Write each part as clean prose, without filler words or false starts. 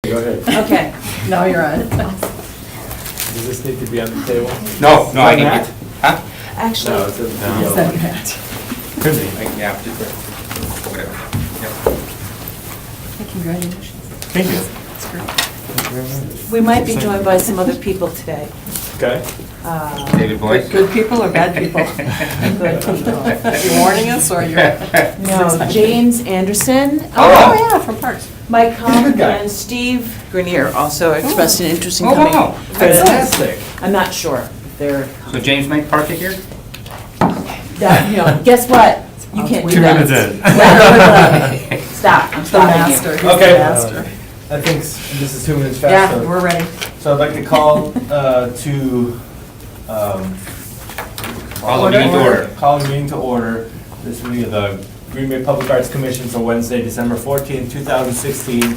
Go ahead. Okay, Now you're on. Does this need to be on the table? No, I can Matt? get, huh? actually, No, it's a No. yellow. Second hat. Could be. Yeah, just, whatever. Yep. Congratulations. Thank you. That's great. we might be joined by some other people today. Okay. David Boyce? Good people or bad people? Good people. You're warning us or you're? No, James Anderson. Oh, yeah, from Parks. Mike Cohn Good guy. and Steve Grenier also expressed an interest in Oh, coming. wow. Fantastic. I'm not sure if they're, So James might park it here? that, you know, guess what? You can't do 2 that. minutes in. Stop, I'm The stopping master. you. He's the Okay. master. I think this is 2 minutes fast. Yeah, so- we're ready. So I'd like to call Call the meeting to order. Call the meeting to order. This will be the Green Bay Public Arts Commission for Wednesday, December 14th, 2016.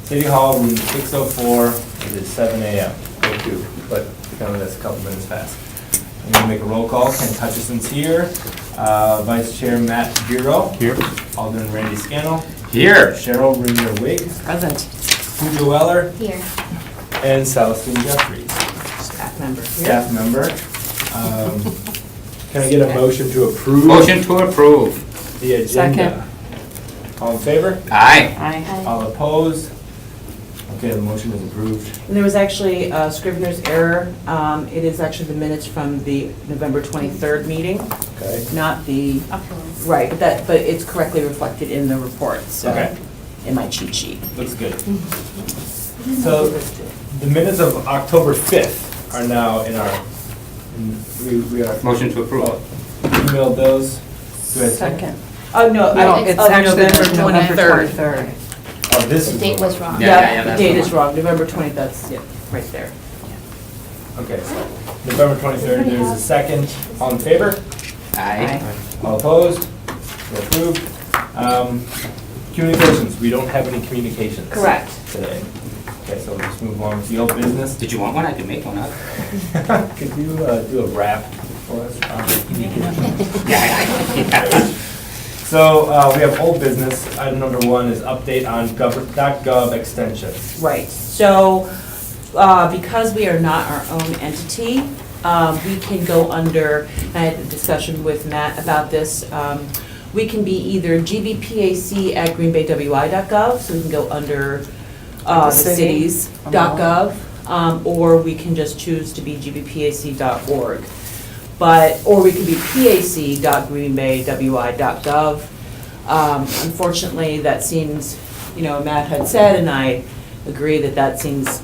City Hall, room 604. It is 7 a.m. Thank you, but kind of that's a couple minutes fast. I'm going to make a roll call. Ken Hutchison's here. Vice Chair Matt Bureau. Here. Alderman Randy Scannell. Here. Cheryl Rainier Wiggs. Present. Pooja Weller. Here. And Celestine Jeffries. Staff member. Staff member. Can I get a motion to approve? Motion to approve. The agenda. All in favor? Aye. Aye. All opposed? Okay, the motion is approved. And there was actually a Scrivener's error. It is actually the minutes from the November 23rd meeting, Okay. not the, Afterwards. right, but it's correctly reflected in the report, so, Okay. in my cheat sheet. Looks good. So the minutes of October 5th are now in our, we are. Motion to approve. Emailed those. Do I have a Second. Oh, no, No, it's of actually November November 23rd. 23rd. Oh, this The is. date the was one. wrong. Yeah, Yeah, the that's date the is one. wrong, November 20th, that's, yeah, right there. Okay, so November 23rd, there's a second. All in favor? Aye. All opposed? So approved. Communications, we don't have any communications. Correct. Today. Okay, so we'll just move on to the old business. Did you want one? I can make one up. Could you do a wrap for us? Yeah. So we have old business. Item number 1 is update on .gov extension. Right, so, because we are not our own entity, we can go under, I had a discussion with Matt about this, we can be either gbpac@greenbaywi.gov, so we can go under the city cities.gov, or we can just choose to be gbpac.org. But, or we can be pac.greenbaywi.gov. Unfortunately, that seems, Matt had said, and I agree that seems,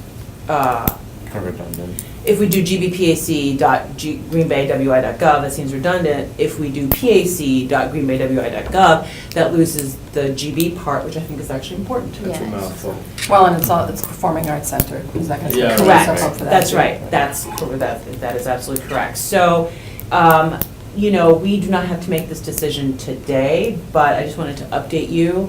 Redundant. if we do gbpac.greenbaywi.gov, that seems redundant. If we do pac.greenbaywi.gov, that loses the GB part, which I think is actually important. That's a Yes. mouthful. Well, and it's Performing Arts Center. Is that going to Yeah, set Correct, us up for that? that's too? right, that is absolutely correct. So, we do not have to make this decision today, but I just wanted to update you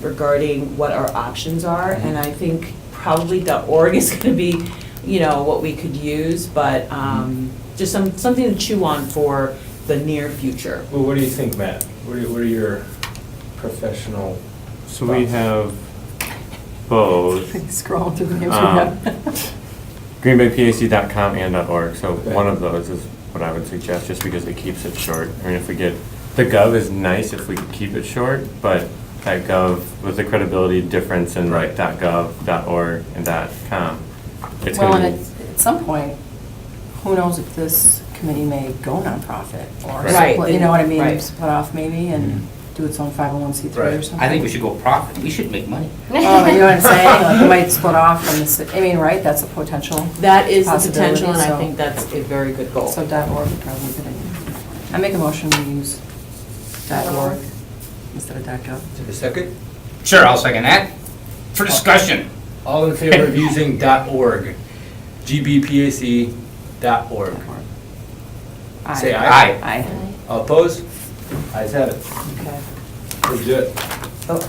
regarding what our options are, and I think probably .org is gonna be, what we could use, but just something to chew on for the near future. Well, what do you think, Matt? What are your professional? So we have both Scroll through the names we Um, have. greenbaypac.com and .org. So Okay. one of those is what I would suggest, just because it keeps it short. I mean, if we get, the gov is nice if we could keep it short, but that gov, with the credibility difference in like .gov, .org, and .com, it's Well, gonna and be. at some point, who knows if this committee may go nonprofit or, Right. split, you know what I mean? Right. Split off maybe and do its own 501c3 or Right. something. I think we should go profit. We should make money. Oh, you know what I'm saying? Like, it might split off from the, I mean, right, that's a potential. That is the Possibility, potential, and I so- think that's a very good goal. So .org would probably be a good idea. I make a motion to use .org instead of .gov. Is there a second? Sure, I'll second that. For discussion. All in favor of using .org? gbpac.org. Say aye. Aye. Aye. All opposed? Ayes have it. Okay. Let's do it. Oh,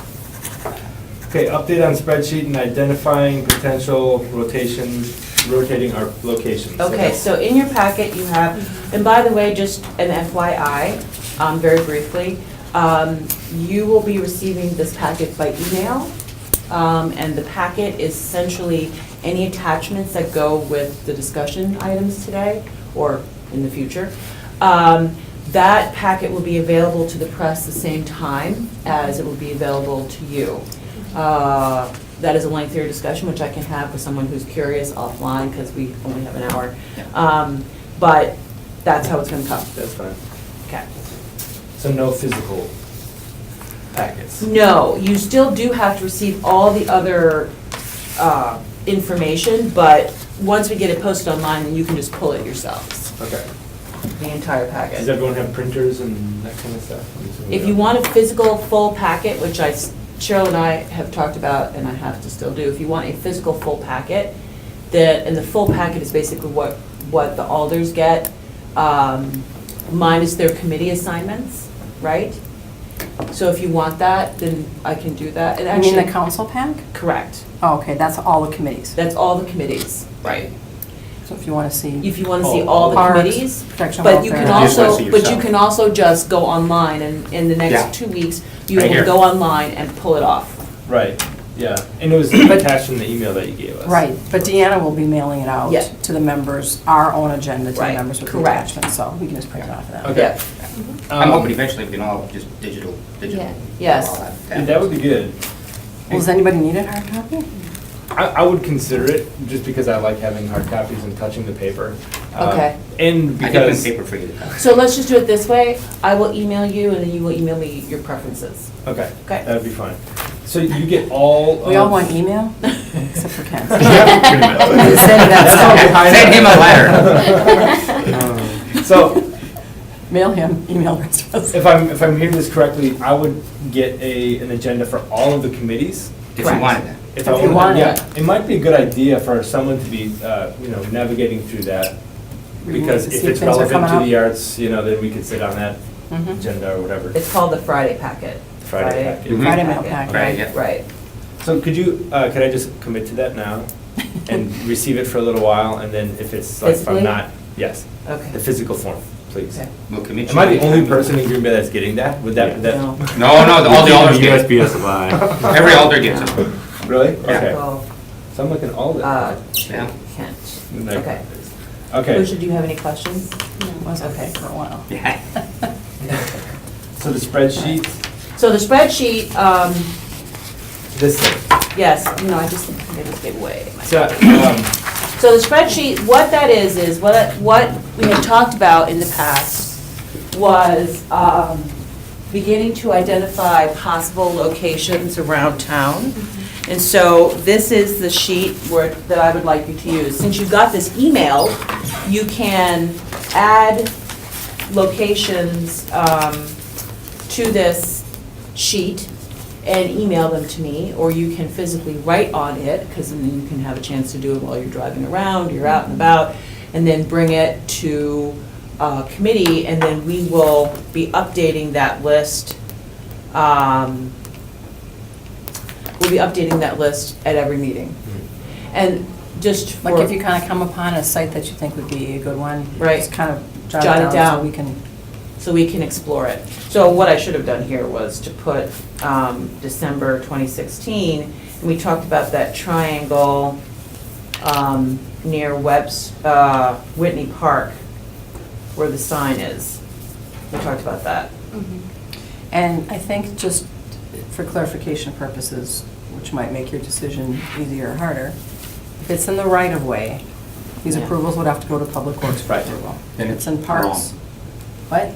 Okay, update on spreadsheet and identifying potential rotating our locations. Okay, so in your packet you have, and by the way, just an FYI, very briefly, you will be receiving this packet by email. And the packet is essentially any attachments that go with the discussion items today or in the future. That packet will be available to the press the same time as it will be available to you. That is a lengthier discussion, which I can have with someone who's curious offline, because we only have an hour. But that's how it's gonna come. That's fine. Okay. So no physical packets? No, you still do have to receive all the other information, but once we get it posted online, then you can just pull it yourselves, Okay. the entire Does packet. everyone have printers and that kind of stuff? I'm assuming If you want a physical full packet, which Cheryl and I have talked about, and I have to still do, if you want a physical full packet, and the full packet is basically what the alders get, minus their committee assignments, right? So if you want that, then I can do that. And You mean the actually, council pack? correct. Oh, okay, that's all the committees. That's all the committees. Right. So if you want to see. If you want to see Oh, all the Parks, committees, Protection but you can welfare. You just wanna also, see but you yourself. can also just go online, and in the Yeah. next 2 weeks, you Right will here. go online and pull it off. Right, yeah. And it was attached in the email that you gave us. Right, but Deanna will be mailing it out Yeah. to the members, our own agenda to the Right, members with the correct. attachment, so we can just print it off of that. Okay. Yeah. I'm hoping eventually we can all just digital. Yeah. Yes. all Yeah, that would be good. Well, does anybody need a hard copy? I would consider it, just because I like having hard copies and touching the paper. Okay. And I can print because, paper for you. So let's just do it this way. I will email you, and then you will email me your preferences. okay, Okay. that would be fine. So you get all of. We all want email, except for Ken. Send him a letter. So Mail him, email the rest of us. if I'm hearing this correctly, I would get an agenda for all of the committees? If you Correct. wanted that. If you wanted yeah, it. it might be a good idea for someone to be, navigating through that. Because To if see it's things are relevant to coming the arts, then we could sit on that Mhm. agenda or whatever. It's called the Friday packet. Friday packet. Mhm. Friday mail packet. Right, yeah. Right. So could I just commit to that now and receive it for a little while, and then if it's like, if Physically? I'm not, yes, the Okay. physical form, please. Okay. We'll commit you. Am I the only person in Green Bay that's getting that? Would that, Yeah. No. No, all the alders get it. USB supply. Every alder gets it. Really? Yeah. Okay. Well, So I'm looking all that. Yeah. Kent. Okay. Okay. Okay, Lucia, do you have any questions? It was okay Okay. for a while. Yeah. so the spreadsheet, So the spreadsheet, this thing. yes, I just gave away my. So, So the spreadsheet, what that is what we had talked about in the past was beginning to identify possible locations around town. And so this is the sheet that I would like you to use. Since you got this email, you can add locations to this sheet and email them to me, or you can physically write on it, because then you can have a chance to do it while you're driving around, you're out and about, and then bring it to committee, and then we will be updating that list. We'll be updating that list at every meeting. And just for. Like if you kind of come upon a site that you think would be a good one. Right. Just kind of Jot jot it it down down. so we can. So we can explore it. So what I should have done here was to put December 2016, and we talked about that triangle near Whitney Park, where the sign is. We talked about that. And I think just for clarification purposes, which might make your decision easier or harder, if it's in the right of way, these Yeah. approvals would have to go to Public Works for Right. approval. Then If it's in it's parks, wrong. what?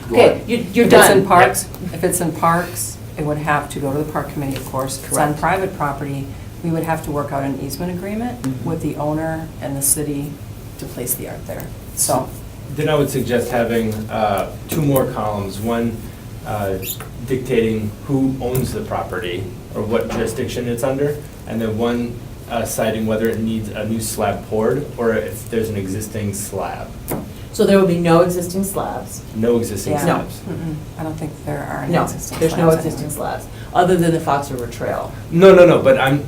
Go Okay, ahead. you're If it's in done. parks, if it's in parks, it would have to go to the park committee, of course. If it's on Correct. private property, we would have to work out an easement agreement Mhm. with the owner and the city to place the art there. So, Then I would suggest having 2 more columns, one dictating who owns the property or what jurisdiction it's under, and then one citing whether it needs a new slab poured or if there's an existing slab. So there will be no existing slabs. No existing yeah. slabs. I don't think there are any No, existing there's no slabs existing anyway. slabs, other than the Fox River Trail. No, but I'm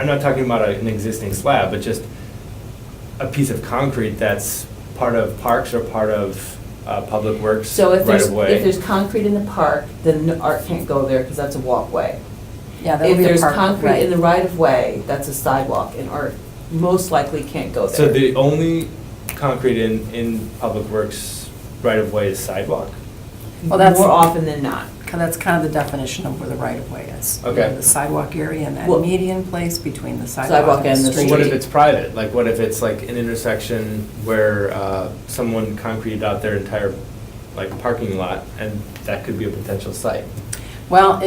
not talking about an existing slab, but just a piece of concrete that's part of parks or part of Public Works So if right there's, of way. if there's concrete in the park, then the art can't go there because that's a walkway. Yeah, that would If be a there's park, concrete right. in the right-of-way, that's a sidewalk, and Art most likely can't go So there. the only concrete in Public Works right of way is sidewalk? Well, that's- More often than not. That's kind of the definition of where the right-of-way is. Okay. The sidewalk area and that Well- median place between the Sidewalk sidewalk and and the the So street. what if it's private? Like, what if it's like an intersection where someone concreted out their entire, like, parking lot, and that could be a potential site? Well,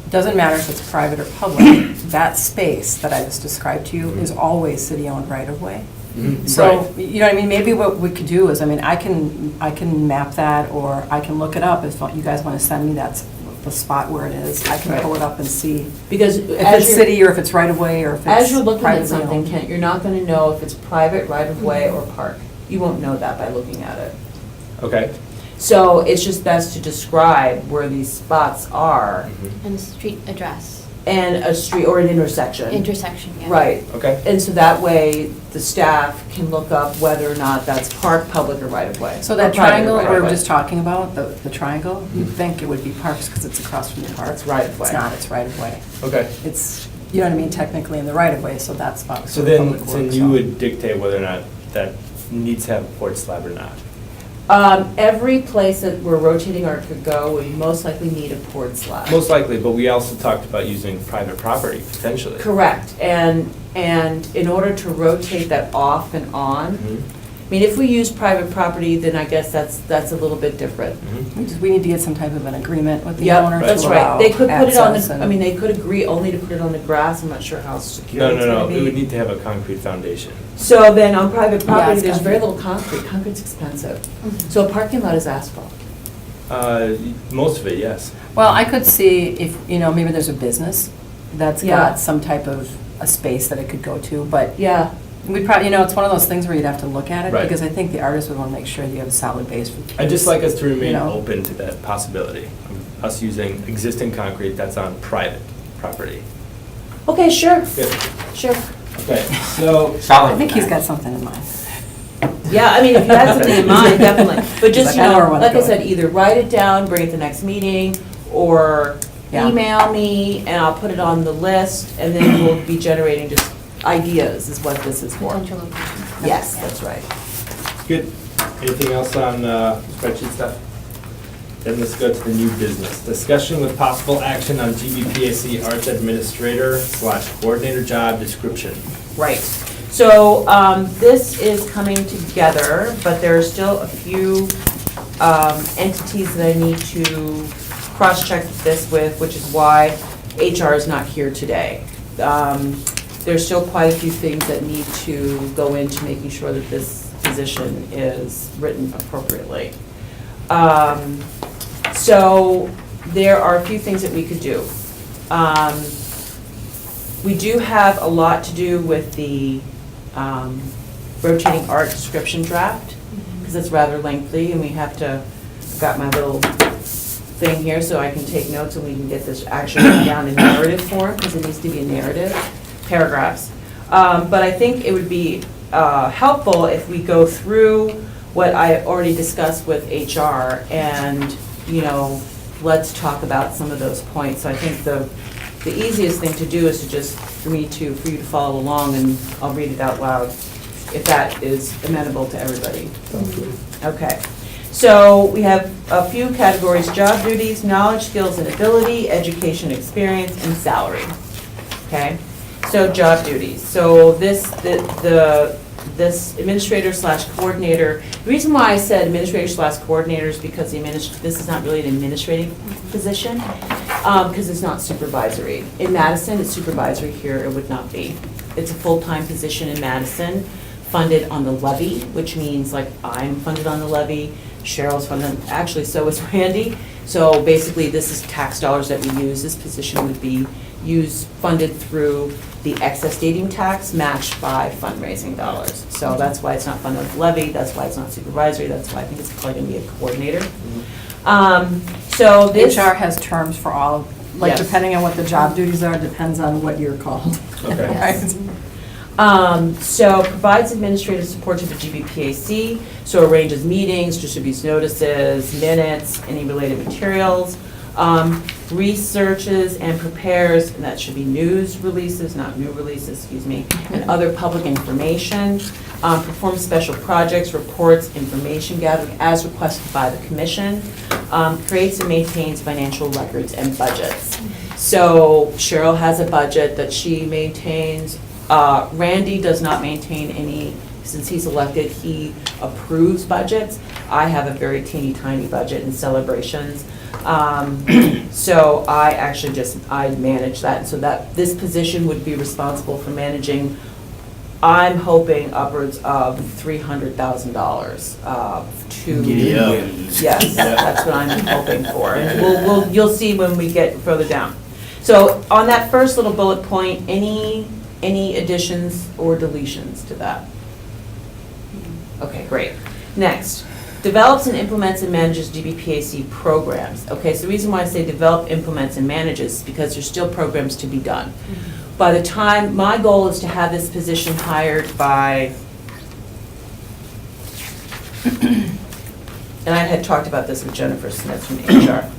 doesn't matter if it's private or public. That space that I just described to you is always city-owned right-of-way. So, you know what I mean, maybe what we could do is, I mean, I can map that, or I can look it up if you guys want to send me the spot where it is. I can Right. pull it up and see Because if as it's you're, city or if it's right-of-way or if it's as you're looking at privately something, owned. Kent, you're not gonna know if it's private, right-of-way, or park. You won't know that by looking at it. Okay. So it's just best to describe where these spots are, And the street address, and a street or an intersection. intersection, yeah. Right. Okay. And so that way, the staff can look up whether or not that's park, public, or right-of-way. So Or that private triangle we're right-of-way. just talking about, the triangle, you'd think it would be parks because it's across from the park. That's right-of-way. It's not, it's right-of-way. Okay. It's, you know what I mean, technically in the right-of-way, so that's about. So then, public so works, you so. would dictate whether or not that needs to have a porch slab or not? Every place that we're rotating art could go would most likely need a poured slab. Most likely, but we also talked about using private property potentially. Correct, and in order to rotate that off and on, Mhm. I mean, if we use private property, then I guess that's a little bit different. Mhm. We need to get some type of an agreement with the Yep, owner to that's right. allow They could put it on access the, and- I mean, they could agree only to put it on the grass, I'm not sure how secure No, it's no, gonna no, be. it would need to have a concrete foundation. So then on private property, it's there's gotta very be. little concrete, concrete's expensive. Mhm. So a parking lot is asphalt. Most of it, yes. Well, I could see if, you know, maybe there's a business that's Yeah. got some type of a space that it could go to, but Yeah, we probably, you know, it's one of those things where you'd have to look at it, Right. because I think the artist would want to make sure that you have a solid base for kids. I'd just like us to remain you know. open to that possibility, of us using existing concrete that's on private property. okay, sure, Good. sure. Okay, so. I think he's got something in mind. Yeah, I mean, if you had something in mind, definitely. But just, Like, you I know where I know, wanna like I go. said, either write it down, bring it to the next meeting, or Yeah. email me, and I'll put it on the list, and then we'll be generating just ideas is what this is for. Potential locations. Yes, that's right. Good. Anything else on spreadsheet stuff? Then let's go to the new business. Discussion with possible action on GBPAC Arts Administrator / Coordinator job description. Right. So this is coming together, but there are still a few entities that I need to cross-check this with, which is why HR is not here today. There's still quite a few things that need to go into making sure that this position is written appropriately. So there are a few things that we could do. We do have a lot to do with the rotating art description draft, because it's rather lengthy, and we have to, I've got my little thing here so I can take notes and we can get this actually written down in narrative form, because it needs to be a narrative, paragraphs. But I think it would be helpful if we go through what I already discussed with HR and, you know, let's talk about some of those points. So I think the easiest thing to do is to just, for you to follow along, and I'll read it out loud, if that is amenable to everybody. Okay. So we have a few categories: job duties, knowledge, skills, and ability, education, experience, and salary. Okay? So job duties. So this administrator / coordinator, the reason why I said administrator / coordinator is because this is not really an administrative position, because it's not supervisory. In Madison, it's supervisory. Here, it would not be. It's a full-time position in Madison, funded on the levy, which means, like, I'm funded on the levy, Cheryl's funded, actually, so is Randy. So basically, this is tax dollars that we use. This position would be funded through the excess stadium tax matched by fundraising dollars. So that's why it's not funded on the levy, that's why it's not supervisory, that's why I think it's probably gonna be a coordinator. So this. HR has terms for all, like, Yes. depending on what the job duties are, depends on what you're called. Okay. Right? So provides administrative support to the GBPAC, so arranges meetings, distributes notices, minutes, any related materials, Researches and prepares, and that should be news releases, not new releases, excuse me, and other public information. Performs special projects, reports, information gathering as requested by the commission. Creates and maintains financial records and budgets. So Cheryl has a budget that she maintains. Randy does not maintain any, since he's elected, he approves budgets. I have a very teeny tiny budget in celebrations. So I actually I manage that, so that this position would be responsible for managing, I'm hoping upwards of $300,000 to. Giddy up. Yes, that's what I'm hoping for, and you'll see when we get further down. So on that first little bullet point, any additions or deletions to that? Okay, great. Next, develops and implements and manages GBPAC programs. Okay, so the reason why I say develop, implements, and manages is because there's still programs to be done. By the time, my goal is to have this position hired by, and I had talked about this with Jennifer Smith from HR.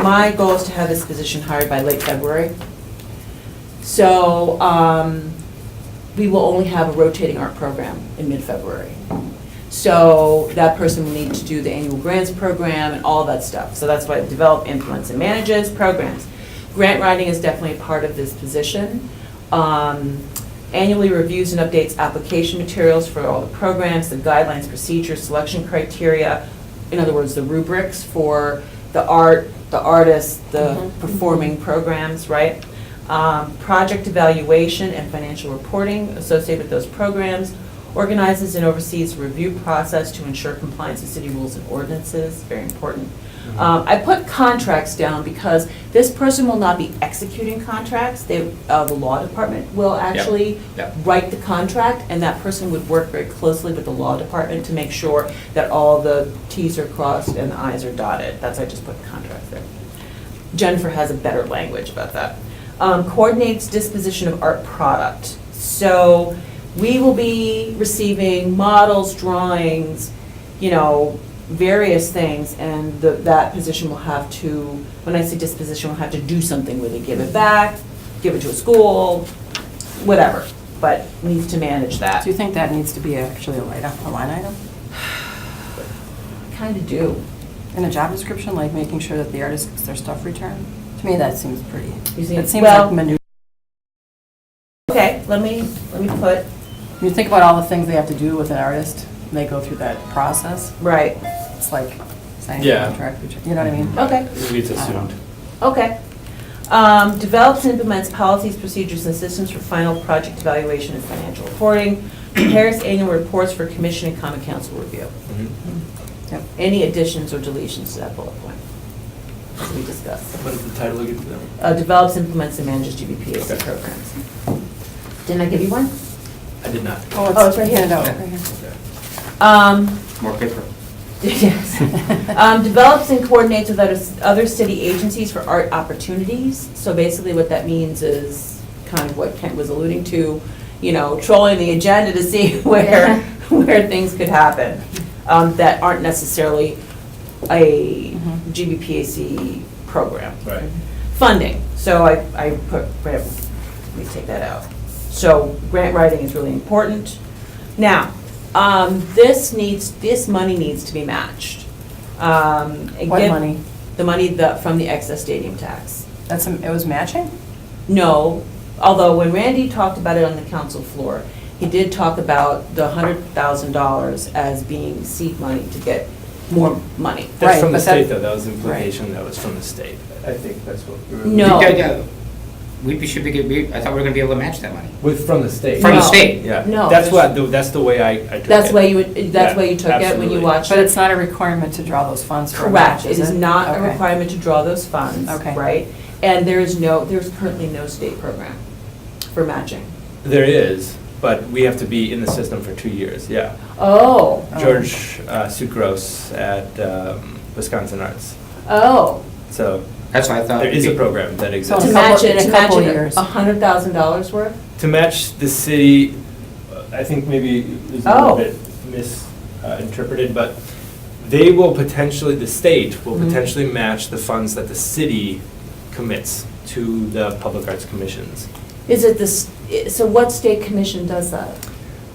My goal is to have this position hired by late February. So we will only have a rotating art program in mid-February. So that person will need to do the annual grants program and all that stuff. So that's why develop, implements, and manages programs. Grant writing is definitely a part of this position. Annually reviews and updates application materials for all the programs, the guidelines, procedures, selection criteria, in other words, the rubrics for the art, the artists, the performing programs, right? Project evaluation and financial reporting associated with those programs. Organizes and oversees the review process to ensure compliance with city rules and ordinances, very important. I put contracts down because this person will not be executing contracts. The law department will actually write the contract, and that person would work very closely with the law department to make sure that all the Ts are crossed and the Is are dotted. That's why I just put contracts there. Jennifer has a better language about that. Coordinates disposition of art product. So we will be receiving models, drawings, various things, and that position will have to, when I say disposition, will have to do something with it, give it back, give it to a school, whatever, but needs to manage that. Do you think that needs to be actually a line item? Kind of do. In a job description, like making sure that the artist gets their stuff returned? To me, that seems pretty, You think- it seems well- like minute. Okay, let me put, You think about all the things they have to do with an artist, and they go through that process, right, it's like signing a Yeah. contract, you know what I mean? okay. It's assumed. Okay. Develops and implements policies, procedures, and systems for final project evaluation and financial reporting. Prepares annual reports for commission and common council review. Yep. Any additions or deletions to that bullet point? As we discussed. What is the title again for them? Develops, implements, and manages GBPAC Okay. programs. Didn't I give you one? I did not. Oh, it's right here. Hand it out, Yeah. right here. More paper. Yes. Develops and coordinates with other city agencies for art opportunities. So basically what that means is kind of what Kent was alluding to, trolling the agenda to see where things could happen that aren't necessarily a GBPAC program. Right. Funding, so I put, let me take that out. So grant writing is really important. Now, this money needs to be matched. What money? The money from the excess stadium tax. It was matching? No, although when Randy talked about it on the council floor, he did talk about the $100,000 as being seed money to get more money. That's Right, from the but that- state, though. That was the implication. That was from the state. I think that's what we were. No. We should be, I thought we were gonna be able to match that money. From the state. From the No. state? Yeah. No, That's there's- that's the way I took it. That's why you took Yeah, it when you absolutely. watched But it. it's not a requirement to draw those funds for a Correct, match, it is not a Okay. requirement to draw those funds, Okay. right? And there's currently no state program for matching. There is, but we have to be in the system for 2 years, yeah. Oh, George Sucrose at Wisconsin Arts. oh. So That's what I thought. there is a program that So exists. To in match it, in a to match couple it years. $100,000 worth? To match the city, I think maybe it was a Oh. little bit misinterpreted, but They will potentially, the state will Mhm. potentially match the funds that the city commits to the public arts commissions. Is it this, so what state commission does that?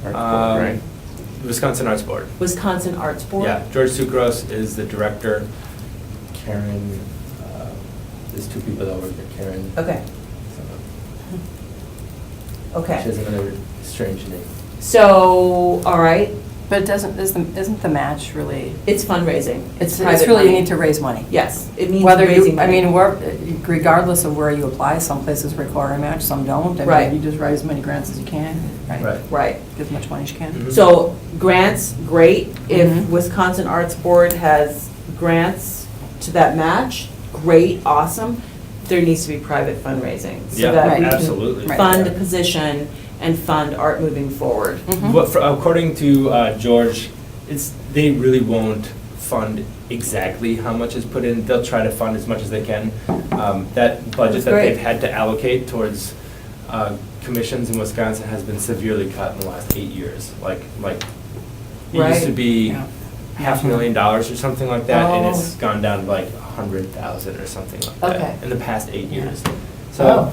Arts board, Um, right? Wisconsin Arts Board. Wisconsin Arts Board? Yeah, George Sucros is the director. Karen, there's two people that work there, Karen. Okay, She okay. has another strange name. So, all right, But it doesn't, isn't the match really, it's fundraising. it's private really, you money. need to raise money. Yes, it means Whether raising you, I money. mean, regardless of where you apply, some places require a match, some don't. I Right. mean, you just raise as many grants as you can, right? Right. Get as much money as you can. Mhm. So grants, great. If Mhm. Wisconsin Arts Board has grants to that match, great, awesome. There needs to be private fundraising. Yeah, So that we Right. can absolutely. fund Yeah. a position and fund art moving forward. Mhm. But according to George, they really won't fund exactly how much is put in. They'll try to fund as much as they can. That budget That's that great. they've had to allocate towards commissions in Wisconsin has been severely cut in the last 8 years. Like it used to Right. be Yeah. $500,000 or something like that, and it's Oh. gone down to like 100,000 or something like that Okay. in the past 8 years. Oh. So.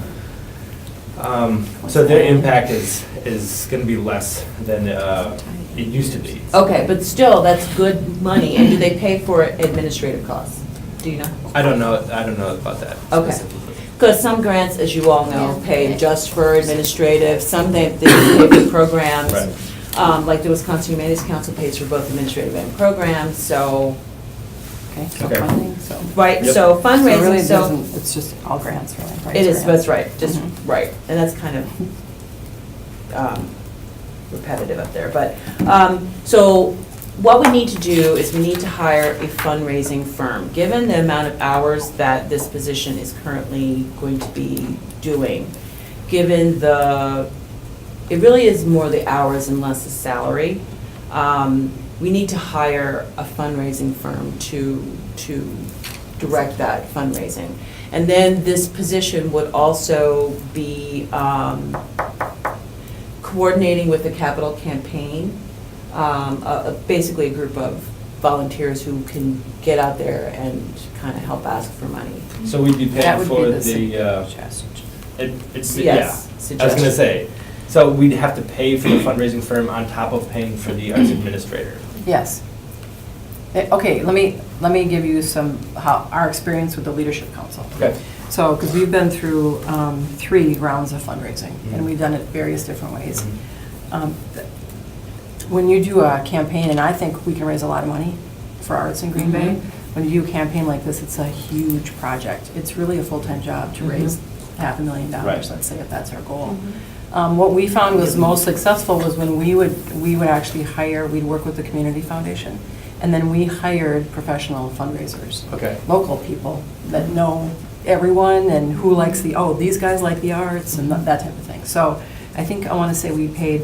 So their impact is going to be less than it used to be. Okay, but still, that's good money. And do they pay for administrative costs? Do you know? I don't know about that Okay. specifically. Because some grants, as you all know, Yeah. pay just for administrative, some they pay for programs. Right. Like the Wisconsin Humanities Council pays for both administrative and programs, so, Okay, so Okay. funding, so. right, Yep. so So really, fundraising, it so. doesn't, it's just all grants, really, right? It It's is, grants. that's right, just, Mhm. right, and that's kind of repetitive up there, but, so what we need to do is we need to hire a fundraising firm. Given the amount of hours that this position is currently going to be doing, given it really is more the hours and less the salary, we need to hire a fundraising firm to direct that fundraising. And then this position would also be coordinating with the capital campaign, basically a group of volunteers who can get out there and kind of help ask for money. So we'd be That paying would for be the the, suggestion. it's, Yes, yeah. I was suggestion. going to say, so we'd have to pay for the fundraising firm on top of paying for the arts administrator. Yes. Okay, let me give you our experience with the Leadership Council. Okay. So, because we've been through 3 rounds of fundraising, Mhm. and we've done it various different ways. Mhm. When you do a campaign, and I think we can raise a lot of money for arts in Green Bay, Mhm. when you do a campaign like this, it's a huge project. It's really a full-time job to Mhm. raise $500,000, Right. let's say, if that's our goal. Mhm. What we found was most successful was when we would actually we'd work with the community foundation, and then we hired professional fundraisers, Okay. local people that know everyone and who likes these guys like the arts and that type of thing. So I think, I want to say we paid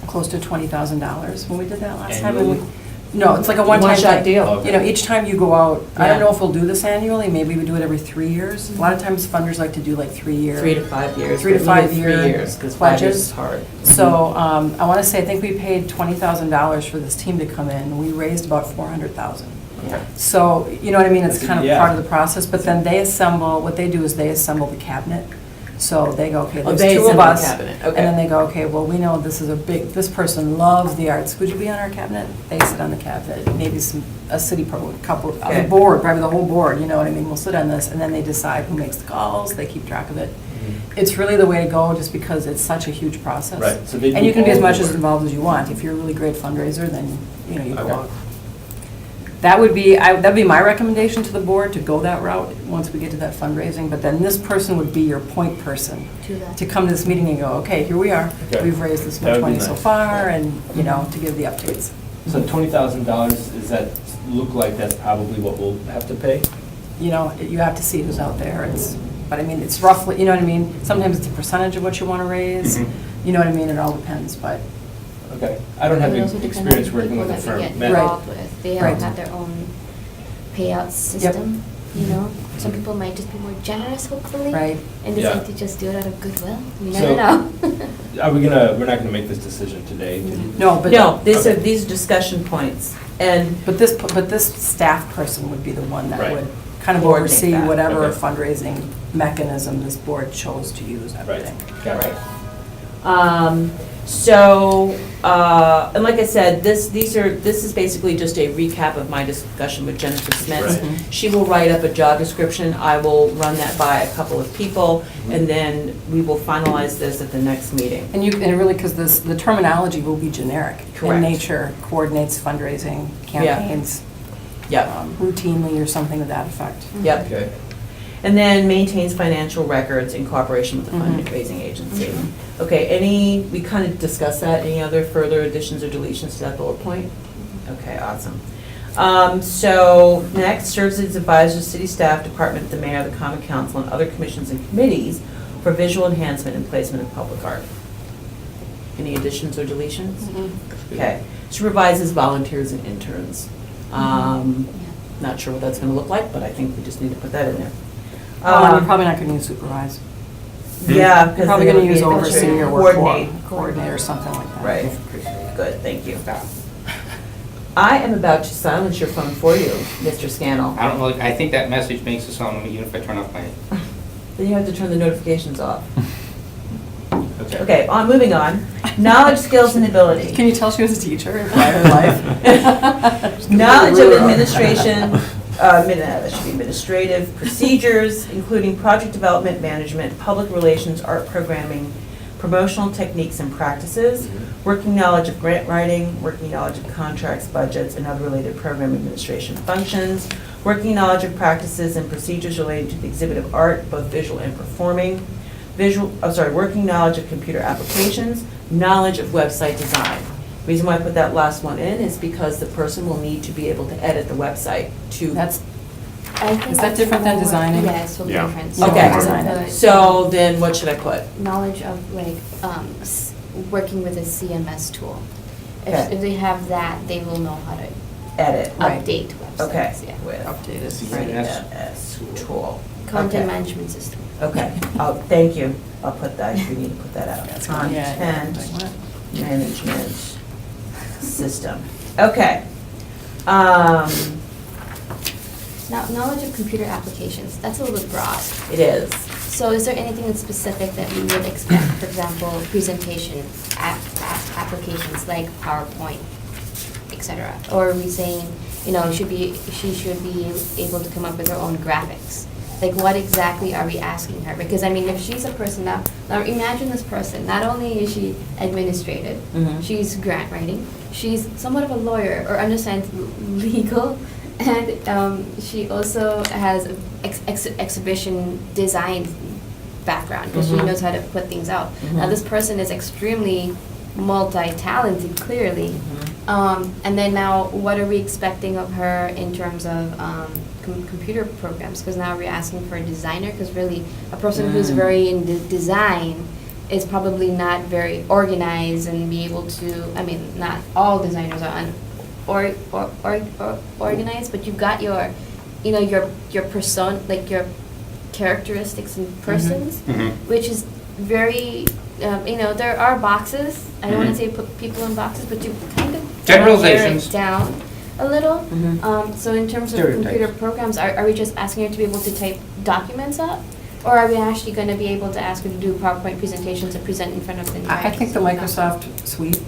close to $20,000 when we did that last time. And we- Annually? No, it's like a one-time One-shot thing. deal. Okay. You know, each time you go out, I don't Yeah. know if we'll do this annually, maybe we do it every 3 years. A lot of times funders like to do like 3-year. 3 to 5 years. 3 to but really 5 year 3 years, because 5 years pledges. is hard. So I want to say, I think we paid $20,000 for this team to come in. We raised about $400,000. Yeah. So, you know what I mean, it's That's- kind of yeah. part of the process, but then what they do is they assemble the cabinet. So they go, okay, Oh, there's they 2 of assemble the us. cabinet, And okay. then they go, okay, well, we know this person loves the arts. Would you be on our cabinet? They sit on the cabinet, maybe a city couple, Okay. the board, probably the whole board, you know what I mean? We'll sit on this, and then they decide who makes the calls, they keep track of it. Mhm. It's really the way to go, just because it's such a huge process. Right, so they And do you can be all as the much as work. involved as you want. If you're a really great fundraiser, then, you know, you go Okay. out. That'd be my recommendation to the board, to go that route, once we get to that fundraising. But then this person would be your point person, To that. to come to this meeting and go, okay, here we are. Okay. We've raised this That much would be money so nice. far, and, you know, to give the updates. So $20,000, does that look like that's probably what we'll have to pay? You know, you have to see who's out there. But I mean, it's roughly, you know what I mean? Sometimes it's a percentage of what you want to raise. Mhm. You know what I mean? It all depends, but. Okay. I don't have It would also depend on experience the working with a people that we firm. get Matt? involved with. They all Right. have their own payout system, you know? Some people might just be more generous, hopefully. Right. And Yeah. decide to just do it out of goodwill. We So- never know. We're not gonna make this decision today? No, but. No, Okay. these are discussion points. And, But this staff person would be the one that Right. would kind of Coordinate oversee that. whatever Okay. fundraising mechanism this board chose to use, I would Right. think. Got it. So, and like I said, this is basically just a recap of my discussion with Jennifer Smith. Right. She will write up a job description, I will run that by a couple of people, and then we will finalize this at the next meeting. And really, because the terminology will be generic Correct. in nature, coordinates fundraising campaigns Yep, routinely or something to that effect. yep. Okay. And then maintains financial records in cooperation with the fundraising agency. Okay, we kind of discussed that, any other further additions or deletions to that bullet point? Okay, awesome. So next, serves as advisor to city staff, department, the mayor, the common council, and other commissions and committees for visual enhancement and placement of public art. Any additions or deletions? Okay, supervises volunteers and interns. Not sure what that's gonna look like, but I think we just need to put that in there. You're probably not going to use supervise. Yeah, because You're probably they're going to gonna use be oversee or work coordinate. for, coordinate or something like that. Right, good, thank you. I am about to silence your phone for you, Mr. Scannell. I don't know, I think that message makes a sound even if I turn off my, Then you have to turn the notifications off. Okay, moving on. Knowledge, skills, and ability. Can you tell she was a teacher in prior life? Knowledge of administration, that should be administrative procedures, including project development, management, public relations, art programming, promotional techniques and practices, working knowledge of grant writing, working knowledge of contracts, budgets, and other related program administration functions, working knowledge of practices and procedures related to the exhibit of art, both visual and performing, working knowledge of computer applications, knowledge of website design. Reason why I put that last one in is because the person will need to be able to edit the website to. That's, I think Is that it's different than more- designing? Yeah, it's totally Yeah. different. Okay. Design the So then what should I put? knowledge of like working with a CMS tool. Okay. If they have that, they will know how to Edit. Right. update websites. Okay. Yeah. With updated. CMS tool. Content Okay. management system. Okay, thank you. I'll put that, we need to put that out. That's good. Yeah, yeah. Content management system. Okay. Um, Now, knowledge of computer applications, that's a little bit broad. It is. So is there anything in specific that we would expect, for example, presentation applications like PowerPoint, et cetera? Or are we saying, she should be able to come up with her own graphics? Like, what exactly are we asking her? Because, I mean, if she's a person now imagine this person, not only is she administrative, Mhm. she's grant writing, she's somewhat of a lawyer or understands legal, and she also has exhibition design background, because she Mhm. knows how to put things out. Now, Mhm. this person is extremely multi-talented, clearly. And then now, what are we expecting of her in terms of computer programs? Because now we're asking for a designer, because really, a person who's Mm. very in design is probably not very organized and be able to, I mean, not all designers are organized, but you've got your, your person, like your characteristics in persons, which is very, there are boxes. I don't want to say put people in boxes, but you kind of Generalizations. narrow it down a little. Mhm. So in terms of Stereotypes. computer programs, are we just asking her to be able to type documents up? Or are we actually going to be able to ask her to do PowerPoint presentations and present in front of the I think the Microsoft suite,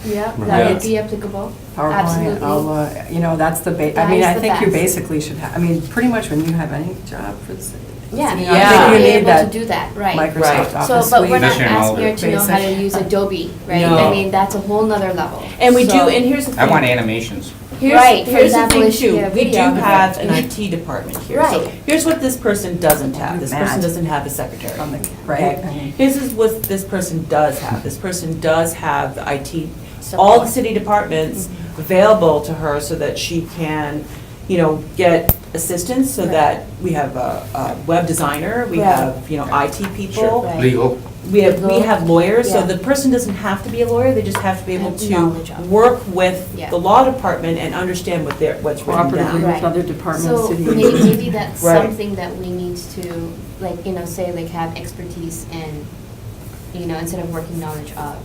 Yeah, Right. that would be applicable. PowerPoint, Absolutely. Outlook, that's the That I mean, is I the think you best. basically should have, I mean, pretty much when you have any job for the city. Yeah, you you know, I Yeah. think should you be need able that to do that, right. Microsoft Right. Office So, suite. but we're not Additional asking her to know how to basic. use Adobe, right? No. I mean, that's a whole nother level. And we do, So- and here's the thing. I want animations. Right, for Here's the example, thing if she too, had we do video. have an IT department here. So Right. here's what this person doesn't have. This person Mad. doesn't have a secretary. On the, right? Okay. I mean, This is what this person does have. This person does have the IT, all the city departments available to her so that she can, get assistance, so Right. that we have a web designer, we Right. have, IT people. Right. Legal. We have lawyers, so Yeah. the person doesn't have to be a lawyer, they just have to be able Have knowledge to of. work with Yeah. the law department and understand what's written Cooperatively down. with Right. other departments, So city. maybe that's Right. something that we need to, like, say, like, have expertise in, instead of working knowledge of.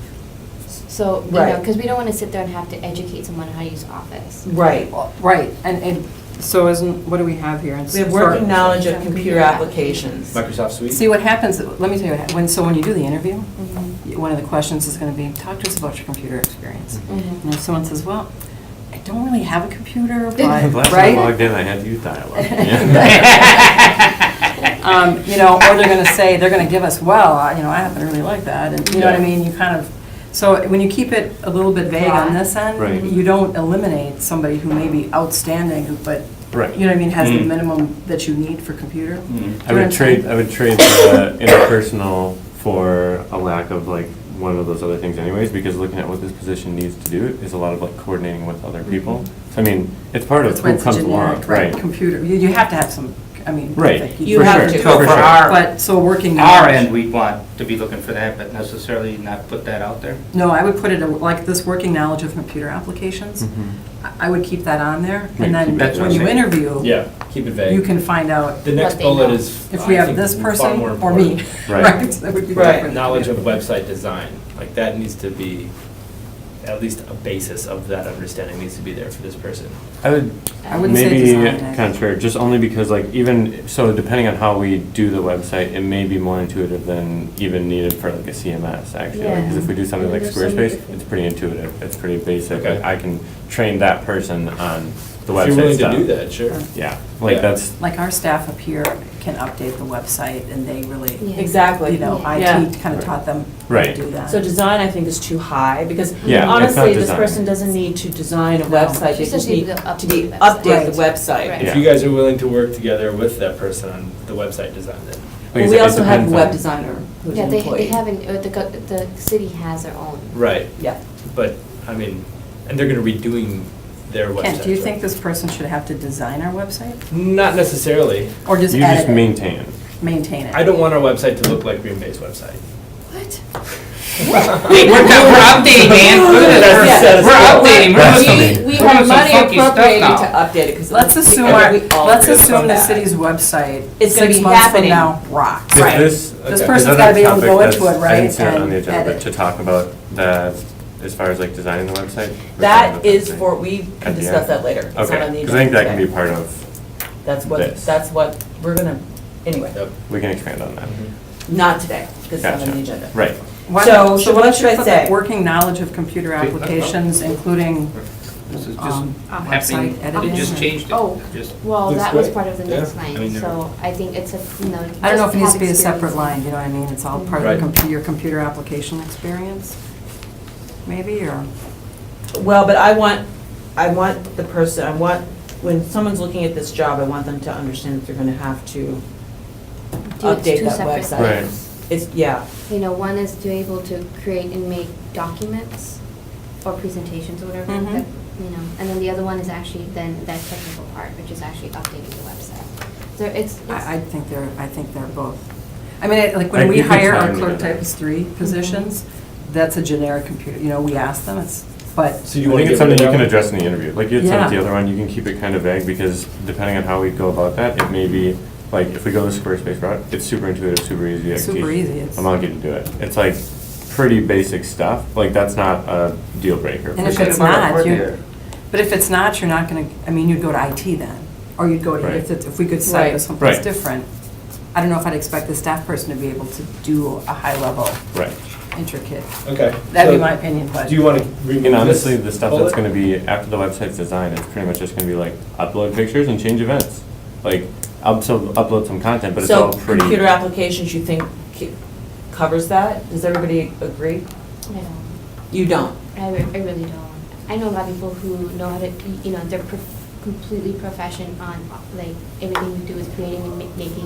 So, you know, Right. because we don't want to sit there and have to educate someone how to use Office. Right. Well, right, and so isn't, what do we have here? We have working knowledge of computer applications. Microsoft Suite? See, what happens, let me tell you, when you do the interview, Mhm. one of the questions is going to be, talk to us about your computer experience. Mhm. And if someone says, well, I don't really have a computer, but, Last time I right? logged in, I had to use dial-up. You know, or they're gonna say, they're gonna give us, well, you know, I happen to really like that, and you know what I Yeah. mean, you kind of, so when you keep it a little bit vague on this Right. end, you don't eliminate somebody who may be outstanding, but, Right. you know what I mean, has the Mm. minimum that you need for computer. I would trade the interpersonal for a lack of like one of those other things anyways, because looking at what this position needs to do is a lot of like coordinating with other people. So I mean, it's part of That's why who it's comes generic, along, right, right? computer, you have to have some, I mean. I Right. think You For have sure. to. So For for sure. our, But, so working our knowledge. end, we'd want to be looking for that, but necessarily not put that out there. No, I would put it, like this working knowledge of computer applications, Mhm. I would keep that on there, Right, and then keep that when you on there. interview, Yeah, keep it vague. you can find out The next What they bullet know. is, if we I have think, this far person more or me. important. Right. That would be Right. different. Knowledge of website design, like that needs to be, at least a basis of that understanding needs to be there for this person. I would I wouldn't say maybe design. contrary, just only because like even, so depending on how we do the website, it may be more intuitive than even needed for like a CMS actually. Yeah. Because if we do something Yeah, like there's so many Squarespace, different- it's pretty intuitive, it's pretty basic. Okay. Like, I can train that person on the website If you're willing stuff. to do that, sure. Yeah, like Yeah. that's, Like our staff up here can update the website and they really, Yeah. Exactly. you know, Yeah. IT kind of taught them how to Right. do that. So design, I think, is too high, because Yeah, it's not honestly, this design. person doesn't need to design a website, She they just just needs need to to update be, the website. update the Right. website. Right. If Yeah. you guys are willing to work together with that person on the website design, then. like Well, I we said, it also have a depends web on- designer who's Yeah, an they employee. haven't, the city has their own. Right, Yeah. but, I mean, and they're gonna be doing their website. Kent, do you think this person should have to design our website? Not necessarily. Or just You just edit it, maintain. maintain it? I don't want our website to look like Green Bay's website. What? Hey, we're updating, man. Look at That's- this. We're updating. We're That's looking- funny. We we're doing have some money funky stuff appropriated now. to update it, because. Let's assume let's assume the city's website, It's gonna 6 be months from happening. now, rocks. If Right. This Okay. person's another gotta be able to topic go that's- into it, I right, didn't see it on and the agenda, but edit. to talk about the, as far as like designing the website. or That something is like for, we At can the discuss end. that later. It's not Okay, on the because I think that agenda can be today. part of, this. That's what, we're gonna, anyway, Yep. we can expand on that. not today, because it's not Gotcha. on the agenda. Right. Why- So why what don't should you I put say? the working knowledge of computer applications, including This is just website happening, editing. they just changed it. Oh. Just- Well, Looks that was great. part of the Yeah. next I mean, line, they're- so I think it's a, you know. I don't know if it needs just to be a have separate experience. line, you know what I mean? It's all part Right. of your computer application experience, maybe, or? Well, but I want the person, when someone's looking at this job, I want them to understand that they're gonna have to Do it update two that separate website. Right. things. It's, yeah, You know, one is to able to create and make documents or presentations or whatever, Mhm. that, you know, and then the other one is actually then that technical part, which is actually updating the website. So it's. I think they're both. I mean, like when Like, we you could hire our time clerk together. typist 3 positions, that's a generic computer, you know, we ask them, but, So I you want think to it's get rid something of you that can one? address in the interview. Like you had said with the Yeah. other one, you can keep it kind of vague because depending on how we go about that, it may be, like, if we go the Squarespace route, it's super intuitive, super easy. I can Super teach easy, it's- a monkey to do it. It's like pretty basic stuff. Like, that's not a deal breaker. and for if sure. it's Part of not, work you're, here. but if it's not, you're not gonna, I mean, you'd go to IT then, or you'd go to, Right. if we could set Right. this someplace Right. different. I don't know if I'd expect the staff person to be able to do a high-level, Right. intricate, Okay. that'd be so my opinion, but. Do you want to remove And honestly, this the stuff bullet? that's gonna be after the website's designed, it's pretty much just gonna be like upload pictures and change events. Like, upload some content, but it's so all pretty. computer applications, you think covers that? Does everybody agree? I don't. You don't? I really don't. I know a lot of people who know how to, you know, they're completely proficient on, like, everything we do is creating and making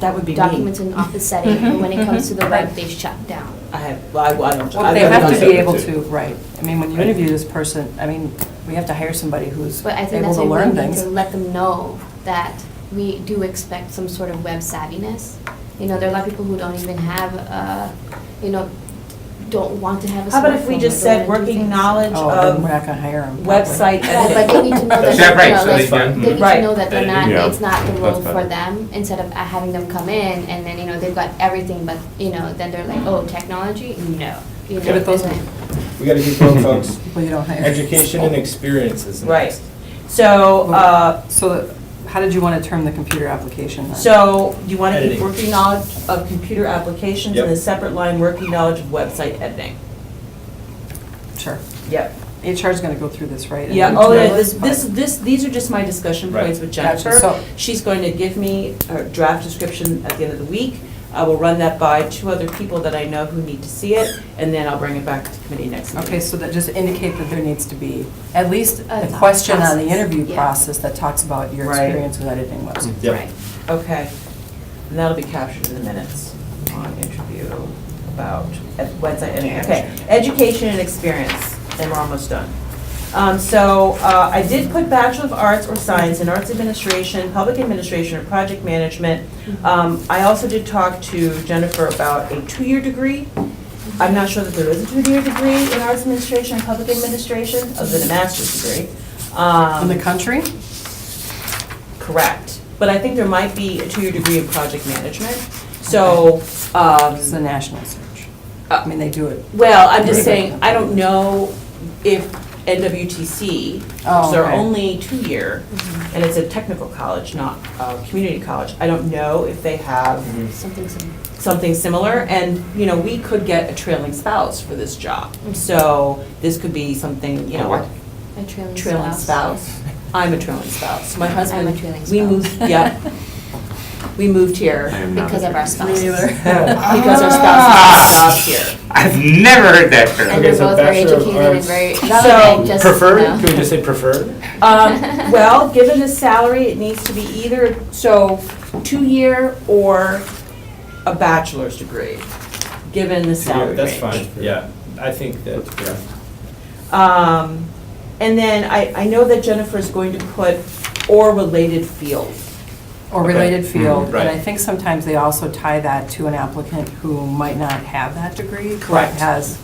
That would be me. documents in office setting, but when it comes to the web, they shut down. I have, well, I don't. Well, I've they never have done to it. be able to, right. I mean, when you interview this person, I mean, we have to hire somebody who's But I think able that's to why learn we need things. to let them know that we do expect some sort of web savviness. You know, there are a lot of people who don't even have, you know, don't want to have a smartphone. How about if we just or said don't wanna do working things. knowledge Oh, then we're of not gonna hire them. website Yeah, but they editing? need to know that, Is that you right? know, So like, they can- they need to Right. know that they're not, Yeah, it's not the that's role better. for them, instead of having them come in and then, you know, they've got everything, but, you know, then they're like, oh, technology? No. You Yeah, know, but those, and then- We gotta keep going, folks. People you don't hire. Education and experience is Right. next. So, So how did you want to term the computer application then? so you want to keep Editing. working knowledge of computer applications and Yep. a separate line, working knowledge of website editing. Sure. Yep. HR is going to go through this, right? Yeah, And oh, do yeah, it? these are just my discussion Right. points with Gotcha. Jennifer. So- She's going to give me a draft description at the end of the week. I will run that by 2 other people that I know who need to see it, and then I'll bring it back to committee next week. Okay, so that just indicate that there needs to be at least a A question on the process, interview yeah. process that talks about your Right. experience with editing websites. Yep. Right. Okay, and that'll be captured in the minutes on interview about website editing. Okay, education and experience, and we're almost done. I did put Bachelor of Arts or Science in Arts Administration, Public Administration, or Project Management. I also did talk to Jennifer about a 2-year degree. I'm not sure that there is a 2-year degree in Arts Administration and Public Administration, other than a master's degree. In the country? Correct. But I think there might be a 2-year degree in project management. So, It's the national search. Uh, I mean, they do it. well, I'm just saying, I don't know if NWTC, Oh, which they're okay. only 2-year, and it's a technical college, not a community college. I don't know if they have Something similar. something similar, and, you know, we could get a trailing spouse for this job. So this could be something, you know, what? A trailing trailing spouse. I'm a trailing spouse. My husband, I'm a trailing we spouse. moved, yeah. We moved here I am not Because a of our training spouses. because our spouses have jobs here. I've never heard that term. And Okay, they're so both very Bachelor of educated and Arts. very, So- rather than just, Preferred? no. Can we just say preferred? Well, given the salary, it needs to be either, so, 2-year or a bachelor's degree, given the salary That's range. fine, yeah. I think that, yeah. And then I know that Jennifer's going to put or related field. Or Okay. related field. right. And I think sometimes they also tie that to an applicant who might not have that degree. Correct. But has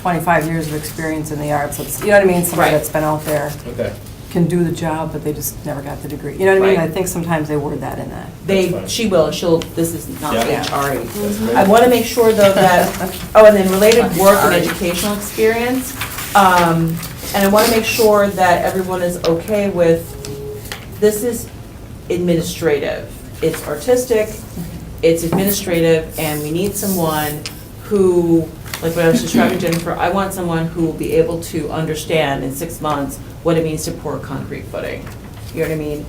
25 years of experience in the arts. It's- You know what I mean? Somebody Right. that's been out there, Okay. can do the job, but they just never got the degree. You know what I mean? Right. I think sometimes they word that in that. They, That's fine. she will, this is not Yeah. HRE. That's great. I want to make sure though that, oh, and then related work and educational experience. And I want to make sure that everyone is okay with, this is administrative. It's artistic, it's administrative, and we need someone who, like what I was describing to Jennifer, I want someone who will be able to understand in 6 months what it means to pour concrete footing. You know what I mean?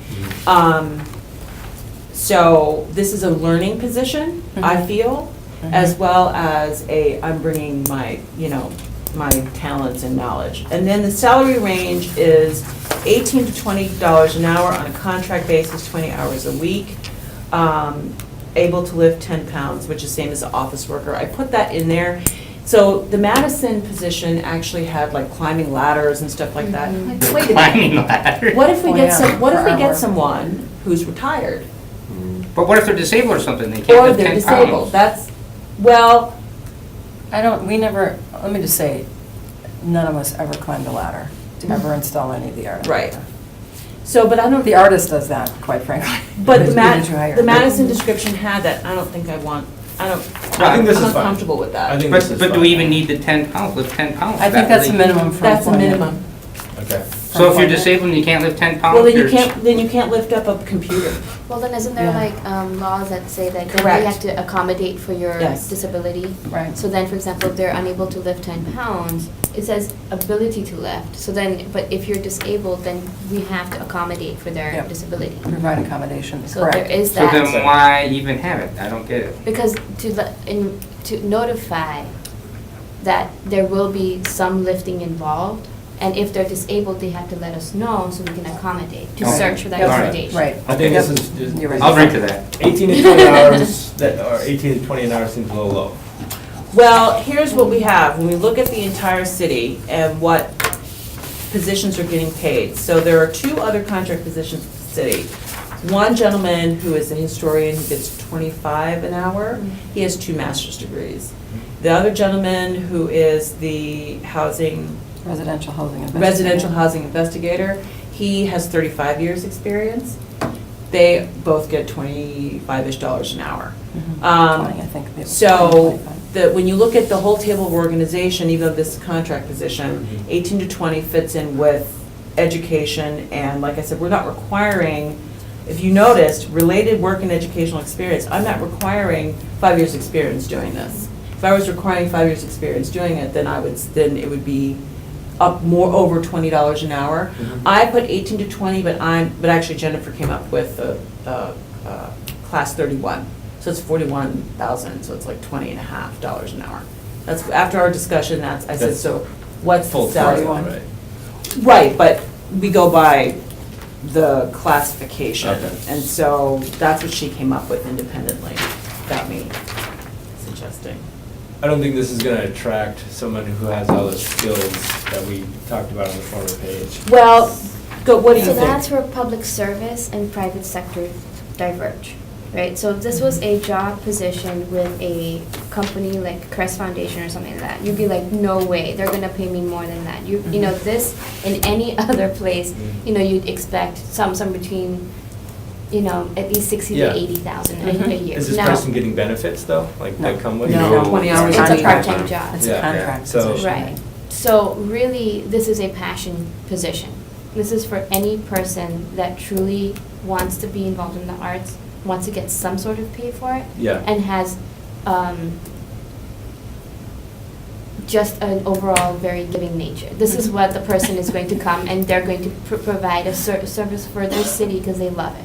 So this is a learning position, I Mhm. feel, as well as I'm bringing my, you know, my talents and knowledge. And then the salary range is $18 to $20 an hour on a contract basis, 20 hours a week. Able to lift 10 pounds, which is same as an office worker. I put that in there. So the Madison position actually had like climbing ladders and stuff like that. Mhm. Like, wait a minute. Climbing ladder. What if we Oh, get yeah, what if we forever. get someone who's retired? But what if they're disabled or something? They can't Or lift they're 10 disabled? pounds. That's, well, Let me just say, none of us ever climbed a ladder to ever install any of the art. right. So, but I don't. The artist does that, quite frankly. But the Who did you hire? The Madison description had that, I don't think I I think this is I'm fine. uncomfortable with I that. think this But, is but do fine. we even need the 10 pounds, lift 10 pounds? I think that's a minimum for That's a employment. minimum. Okay. So if you're disabled and you can't lift 10 pounds? Well, then you you're- can't lift up a computer. Well, then isn't there Yeah. like laws that say that then Correct. we have to accommodate for your Yes. disability? Right. So then, for example, if they're unable to lift 10 pounds, it says ability to lift. So then, but if you're disabled, then we have to accommodate for their Yep. disability. Provide accommodations, So there correct. is So that. then why even have it? I don't get it. Because to notify that there will be some lifting involved, and if they're disabled, they have to let us know so we can accommodate, to Okay. search for that Yep. accommodation. Right. I think this Yep. is, You're right. I'll drink to that. 18 to 20 hours, or 18 to 20 an hour seems a little low. Well, here's what we have, when we look at the entire city and what positions are getting paid. So there are 2 other contract positions in the city. One gentleman who is a historian, who gets 25 an hour, he has 2 master's degrees. The other gentleman who is the Residential housing investigator. residential housing investigator, he has 35 years' experience. They both get $25-ish an hour. Mhm. 20, I think. they- So 25. when you look at the whole table of organization, even though this is a contract position, Mhm. 18 to 20 fits in with education, and like I said, we're not requiring, if you noticed, related work and educational experience, I'm not requiring 5 years' experience doing this. If I was requiring 5 years' experience doing it, then then it would be up more over $20 an hour. Mhm. I put 18 to 20, but actually Jennifer came up with class 31. So it's 41,000, so it's like $20.50 an hour. That's, after our discussion, I said, That's so what's the Full salary? time, right? Right, but we go by the classification. Okay. And so that's what she came up with independently, without me suggesting. I don't think this is gonna attract someone who has all the skills that we talked about on the former page. Well, what do you So think? that's where public service and private sector diverge, right? So if this was a job position with a company like Crest Foundation or something like that, you'd be like, no way, they're gonna pay me more than that. You know, this, in any other place, you know, you'd expect some between, you know, at least 60 Yeah. to 80,000 Mhm. a year. Is this Now, person getting benefits though, like No. that come with? No, 20 hours it's a a part-time week. job. It's Yeah. a contract So- position. Right. So really, this is a passion position. This is for any person that truly wants to be involved in the arts, wants to get some sort of pay for it, Yeah. and has just an overall very giving nature. This is what the person is going to come, and they're going to provide a service for their city because they love it.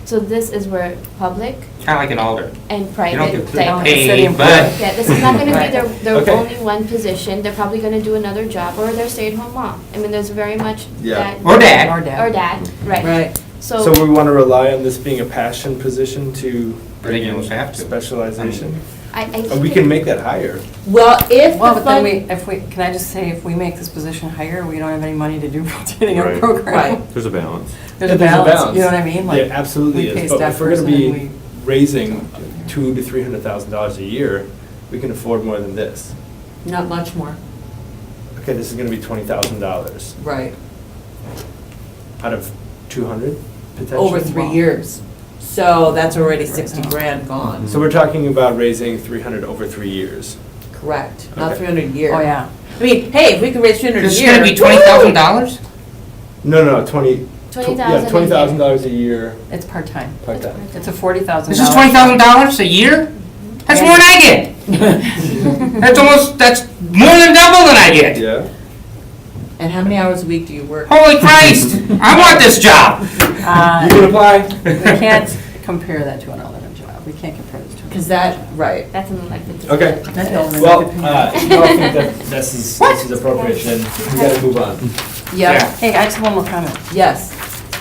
So this is where public Kind of like an alder. and You private don't get diverge. city paid, employee. but Yeah, this is not gonna be Right. their Okay. only one position, they're probably gonna do another job, or they're stay-at-home mom. I mean, there's very much Yeah. that. Or dad. Or dad. Or dad, right. Right. So we wanna rely on this being a passion position to But bring you in almost have to. specialization? I And we think can it- make that higher. Well, if Well, the but then fund, can I just say, if we make this position higher, we don't have any money to do rotating our Right. program. Right. There's a balance. There's a balance, you know what I mean? Like, There absolutely we pay is, but staff if we're gonna person and be raising $200,000 to $300,000 a year, we can afford more than this. not much more, Okay, this is gonna be $20,000 right, out of 200 potentially? over 3 years. So that's already 60 grand gone. So we're talking about raising 300 over 3 years. Correct, not Okay. 300 a year. Oh, yeah. I mean, hey, if we could raise 300 a this is year. gonna be $20,000? No, 20. $20,000 Yeah, $20,000 a year, It's part-time. part-time. It's a $40,000. This is $20,000 a year? That's more than I get. That's more than double than I get. Yeah? And how many hours a week do you work? Holy Christ, I want this job. Uh, You can apply. We can't compare that to an elected job. We can't compare this to. Because that, right. That's an elected position. Okay. That's the only Well, way to if you all think that this is appropriate, then we gotta move on. Yeah, Hey, I just have one more comment. yes,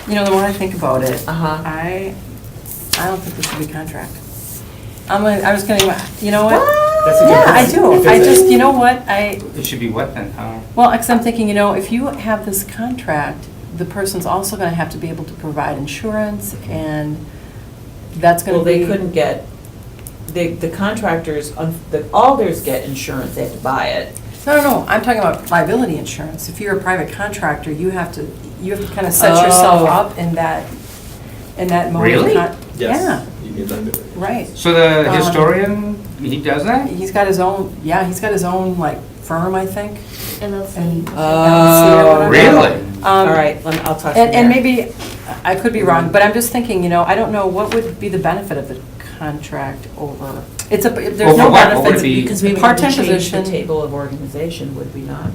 You know, the more I think about it, uh-huh. I don't think this should be contract. I was gonna, you know what? That's a good Yeah, I point. do. If I it's a- just, you know what, It should be what then? well, because I'm thinking, you know, if you have this contract, the person's also gonna have to be able to provide insurance, and that's gonna Well, be. they couldn't get, the contractors, the Alders get insurance, they have to buy it. No, I'm talking about liability insurance. If you're a private contractor, you have to kind of set yourself Oh. up in that mode. Really? Yeah, Yes. You need liability. right. So the Um, historian, he does that? He's got his own, like, firm, I think. LLC. And- Oh. LLC or whatever. Really? All Um, right, I'll talk to you. And maybe, I could be wrong, but I'm just thinking, you know, I don't know, what would be the benefit of the contract over, there's Over no what? What would benefits. it be? Because we would have to Part-time change the position. table of organization, would we not?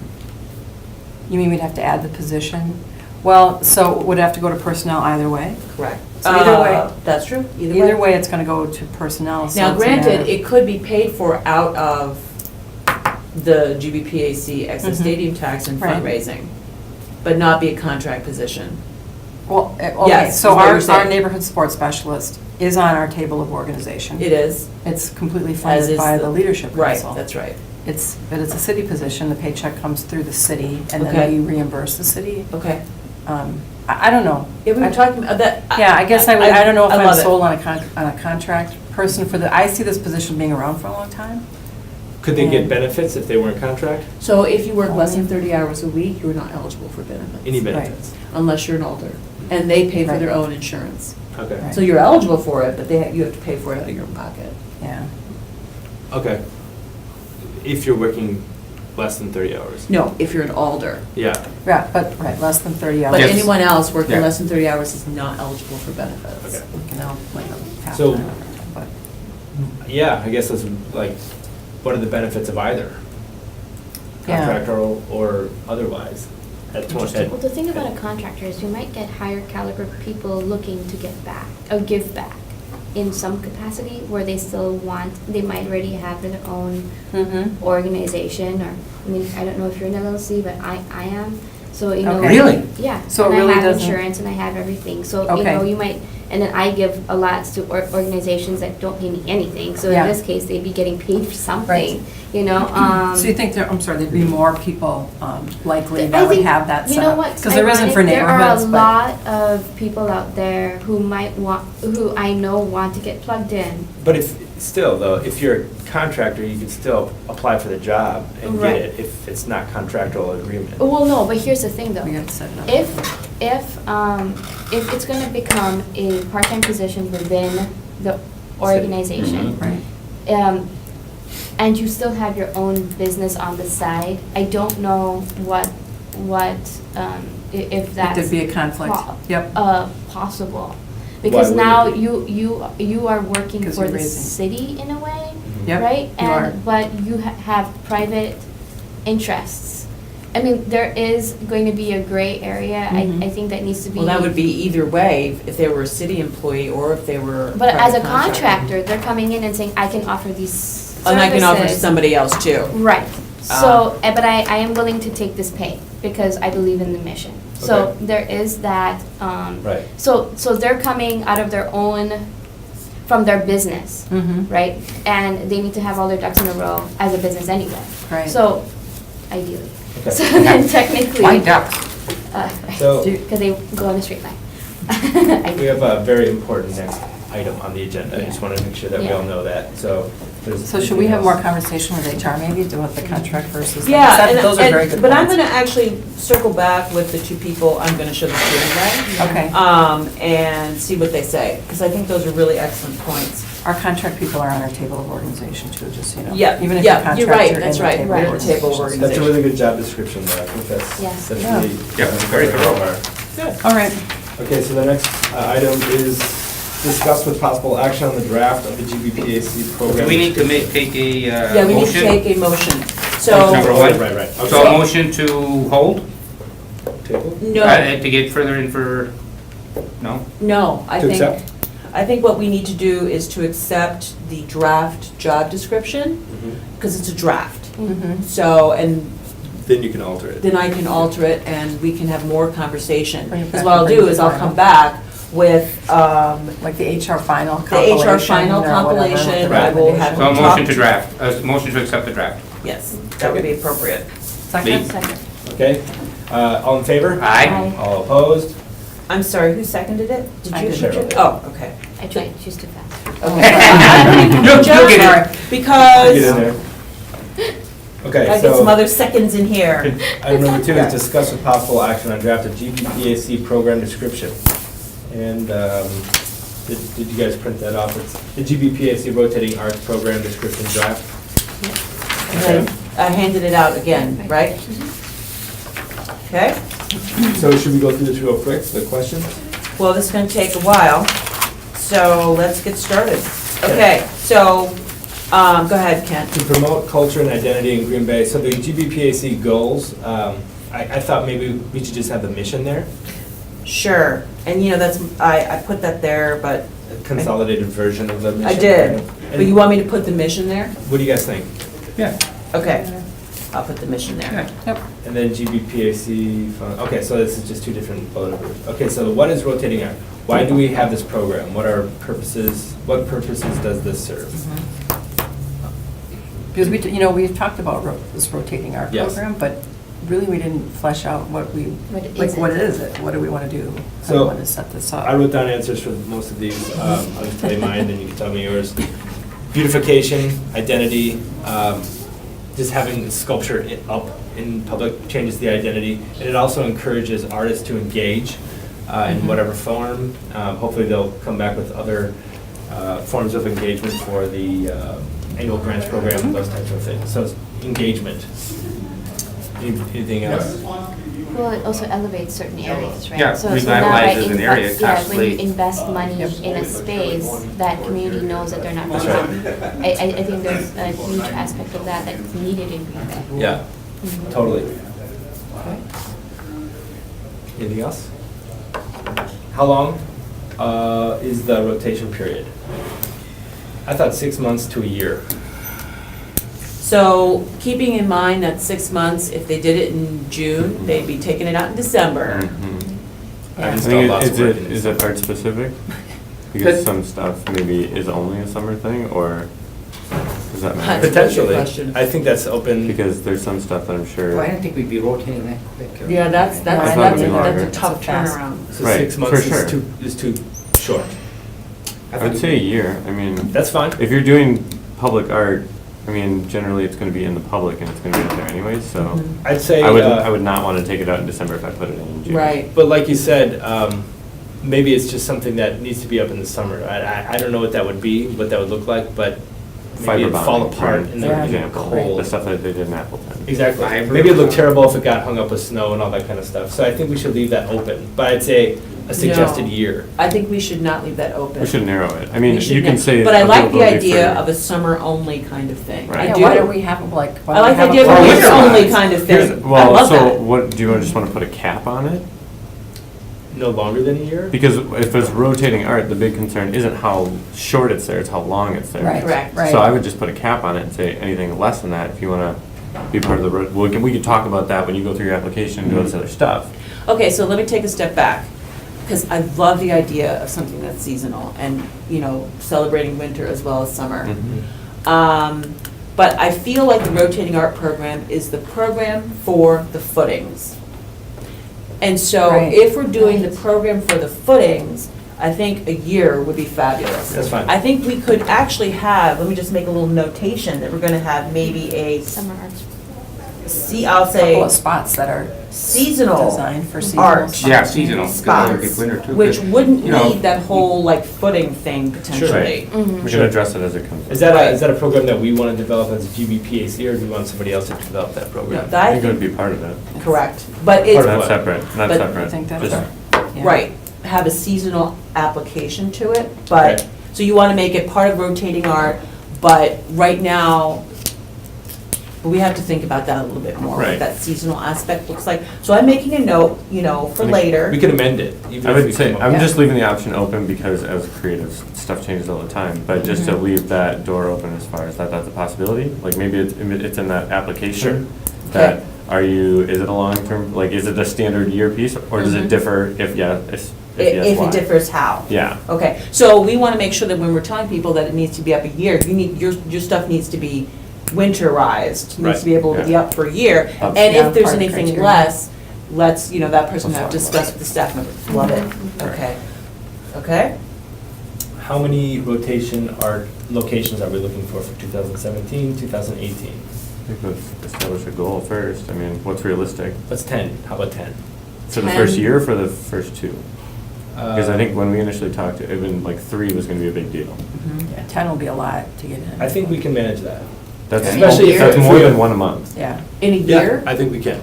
You mean we'd have to add the position? Well, so would it have to go to personnel either way? Correct. So either way- That's true, Either way, it's gonna go to personnel. so Now, it's a matter granted, of- it could be paid for out of the GBPAC excess Mhm. stadium tax and Right. fundraising, but not be a contract position. Well, okay, Yes, so is what you're our saying. neighborhood sports specialist is on our table of organization. It is, It's completely as funded is by the leadership right, council. that's right. But it's a city position, the paycheck comes through the city, and Okay. then we reimburse the city. Okay. I don't know. Yeah, we were talking about that. Yeah, I guess I don't know if I'm love it. sold on a contract person I see this position being around for a long time. Could they get And- benefits if they were in contract? So if you work less than 30 hours a week, you're not eligible for benefits. Any benefits? Unless you're an older, and they pay for Right. their own insurance. Okay. Right. So you're eligible for it, but you have to pay for it out of your own pocket. Yeah. Okay. if you're working less than 30 hours. No, if you're an alder. Yeah. Yeah, but, right, less than 30 hours. But Yes. anyone else working Yeah. less than 30 hours is not eligible for benefits. Okay. We can all, like, half So- time, but- Yeah, I guess that's like, what are the benefits of either? Yeah. Contractor or otherwise? At 20 Well, the thing about a contractor is you might get higher caliber people looking to get back, or give back in some capacity where they still want, they might already have their own Mhm. organization, or, I mean, I don't know if you're an LLC, but I am, so, you know. Okay. Really? Yeah. So it and really I have doesn't- insurance and I have everything, so, you Okay. know, you might, and then I give a lot to organizations that don't pay me anything, so in Yeah. this case, they'd be getting paid for Right. something, you know, So you think there, I'm sorry, there'd be more people likely I that would think- have that You set know up? what's Because there isn't for ironic? neighborhoods, There are a but. lot of people out there who might want, who I know want to get plugged in. But if, still though, if you're a contractor, you can still apply for the job and get Right. it if it's not contractual agreement. Well, no, but here's the thing though. We gotta set it up. If it's gonna become a part-time position within the organization, Right. and you still have your own business on the side, I don't know if that's. There'd be a conflict. po- Yep. Possible. Because would now it be? you are working 'Cause for you're the raising. city in a way, Yep, right? you are. But you have private interests. I mean, there is going to be a gray area, Mhm. I think that needs to be. Well, that would be either way, if they were a city employee or if they were. But as a private contractor. contractor, they're coming in and saying, I can offer these services. And I can offer to somebody else too. Right. So, but I am willing to take this pay because I believe in the mission. So Okay. there is that, Right. so they're coming out of their own, from their business, Mm-hmm. right? And they need to have all their ducks in a row as a business anyway. Right. So, ideally. Okay. So then technically. White ducks. So- Because they go on a straight line. We have a very important next item on the agenda. I just Yeah. want to make sure that we Yeah. all know that, so. there's So should we have anything more else? conversation with HR maybe about the contract versus? Yeah, That- and, Those are very and, good but I'm points. gonna actually circle back with the two people I'm gonna show this to anyway. Okay. And see what they say, because I think those are really excellent points. Our contract people are on our table of organization too, just so you know. Yeah, Even if yeah, your you're contracts right, are in that's the right, table we're of at the table of organization. That's a really good job description, though. I think that's. Yes. that's Yeah. really- Yep, very thorough. Good. All right. Okay, so the next item is discuss with possible action on the draft of the GBPAC program. Do we need to take a Yeah, we need to motion? take a motion, Number so, one. Right. So a motion to hold? Table? no, To get further in for, no? no, I To think, accept? I think what we need to do is to accept the draft job description, because it's a draft. Mhm. So, and Then you can alter it. then I can alter it and we can have more conversation. Bring it Because back what I'll and bring do it is I'll final. come back with, Like the HR final the compilation. HR final or whatever, with compilation, the I will have. So a them motion talk- to draft, a motion to accept the draft. Yes, that would be appropriate. Second? Second. Okay, all in favor? Aye. All opposed? I'm sorry, who seconded it? Did I you? did. Cheryl. Oh, okay. I tried, she's too fast. You'll get it. Get in Because there. Okay, I get some so other seconds in here. item number 2 is discuss with possible action on draft of GBPAC program description. And did you guys print that off? It's the GBPAC rotating arts program description draft. And I handed it out again, right? Okay, So should we go through this real quick, the questions? well, this is gonna take a while, so let's get started. Okay, so, go ahead, Ken. To promote culture and identity in Green Bay, so the GBPAC goals, I thought maybe we should just have the mission there, Sure, and you know, that's, I put that there, but a consolidated version of the mission. I did. And But you want me to put the mission there? What do you guys think? Yeah. Okay, I'll put the mission there. Yep. And then GBPAC, okay, so this is just two different bullet points. Okay, so what is rotating art? Why do we have this program? What are purposes, what purposes does this serve? Because we've talked about this rotating art Yes. program, but really we didn't flesh out what we, What it like, is. what is it? What do we want to do? How do So, we want to set this up? I wrote down answers for most of these. I'll just tell you mine, then you can tell me yours. Beautification, identity, just having sculpture up in public changes the identity. And it also encourages artists to engage in whatever form. Hopefully they'll come back with other forms of engagement for the annual grants program, those types of things. So engagement. Anything else? Well, it also elevates certain areas, right? Yeah, So now revitalizes by an area, when you constantly. invest money in a space, that community knows that they're not That's wrong. right. I think there's a huge aspect of that that's needed in Green Bay. Yeah, totally. Anything else? How long is the rotation period? I thought 6 months to a year. So keeping in mind that 6 months, if they did it in June, they'd be taking it out in December. Mhm. I I installed think lots of work in is it art specific? Because some stuff maybe is only a summer thing, or does that matter? Good Potentially. question. I think that's open. Because there's some stuff that I'm sure. Well, I didn't think we'd be rotating that quick. Yeah, that's, I that's, thought that's it'd be a longer. tough That's a fast- turnaround. So Right, 6 for months sure. is too short. I would say a year. I mean, That's fine. if you're doing public art, I mean, generally it's going to be in the public and it's going to be out there anyways. So Mhm. I'd say. I would not want to take it out in December if I put it in June. Right. But like you said, maybe it's just something that needs to be up in the summer. I don't know what that would be, what that would look like, but maybe Fiber it'd fall bonding, apart for in the example, cold. the stuff that they did in Appleton. Exactly. Fiber. Maybe it'd look terrible if it got hung up with snow and all that kind of stuff. So I think we should leave that open. But I'd say a suggested No. year. I think we should not leave that open. We should narrow it. I mean, We should you can not- say. But I like the availability idea for- of a summer-only kind of thing. Right. I Yeah, do. why don't we have, like, why I don't we like the have idea of a a winter winter-only months. kind of Here's- thing. I Well, love so that. what, do you just want to put a cap on it? No longer than a year? Because if it's rotating art, the big concern isn't how short it's there, it's how long it's there. Right, Correct. right. So I would just put a cap on it and say anything less than that, if you want to be part of the, we can talk about that when you go through your application and do all this other stuff. Okay, so let me take a step back, because I love the idea of something that's seasonal and, you know, celebrating winter as well as summer. But I feel like the rotating art program is the program for the footings. And so Right. if we're doing the Right. program for the footings, I think a year would be fabulous. That's fine. I think we could actually have, let me just make a little notation, that we're gonna have maybe a, Summer arts. I'll Couple say of spots that are seasonal designed for seasonal. art. spots. Yeah, seasonal. 'cause Spots, it'll be winter too, which 'cause, wouldn't you know, need that whole like footing thing potentially. We can address it as it comes. Is that a program that we want to develop as a GBPAC, or do we want somebody else to develop that No, program? that I I think it would think, be part of it. correct, but Part it's, of Not what? separate, not But- separate. I think that's Just- right. Yeah. right, have a seasonal application to it, Right. but, so you want to make it part of rotating art, but right now, we have to think about that a little bit more, what Right. that seasonal aspect looks like. So I'm making a note, you know, for I think later. We could amend it, even I if we would say, come up I'm with- just leaving the option open because as creatives, stuff changes all the time, but just to leave that door open as far as that's a possibility, like maybe it's in that application. That, is it a long-term, like, is it a standard year piece, or does it Mhm. differ if yes, If why? it differs, how? Yeah, Okay, so we want to make sure that when we're telling people that it needs to be up a year, you need, your stuff needs to be winterized, needs to be able to be Right. up for a year. Up. And Yeah, if there's part of anything criteria. less, let's, you know, that person Let's have talk discussed about with the staff members. Love it, Right. okay. Okay? How many rotation art locations are we looking for 2017, 2018? I think let's establish a goal first, I mean, what's realistic? What's 10? How about 10? For the 10. first year or for the first two? Because I Uh, think when we initially talked, it been like 3 was gonna be a big deal. Yeah, 10 will be a lot to get in. I think we can manage that. That's, Especially if- that's if more we- than one a month. Yeah. In a Yeah, year? I think we can.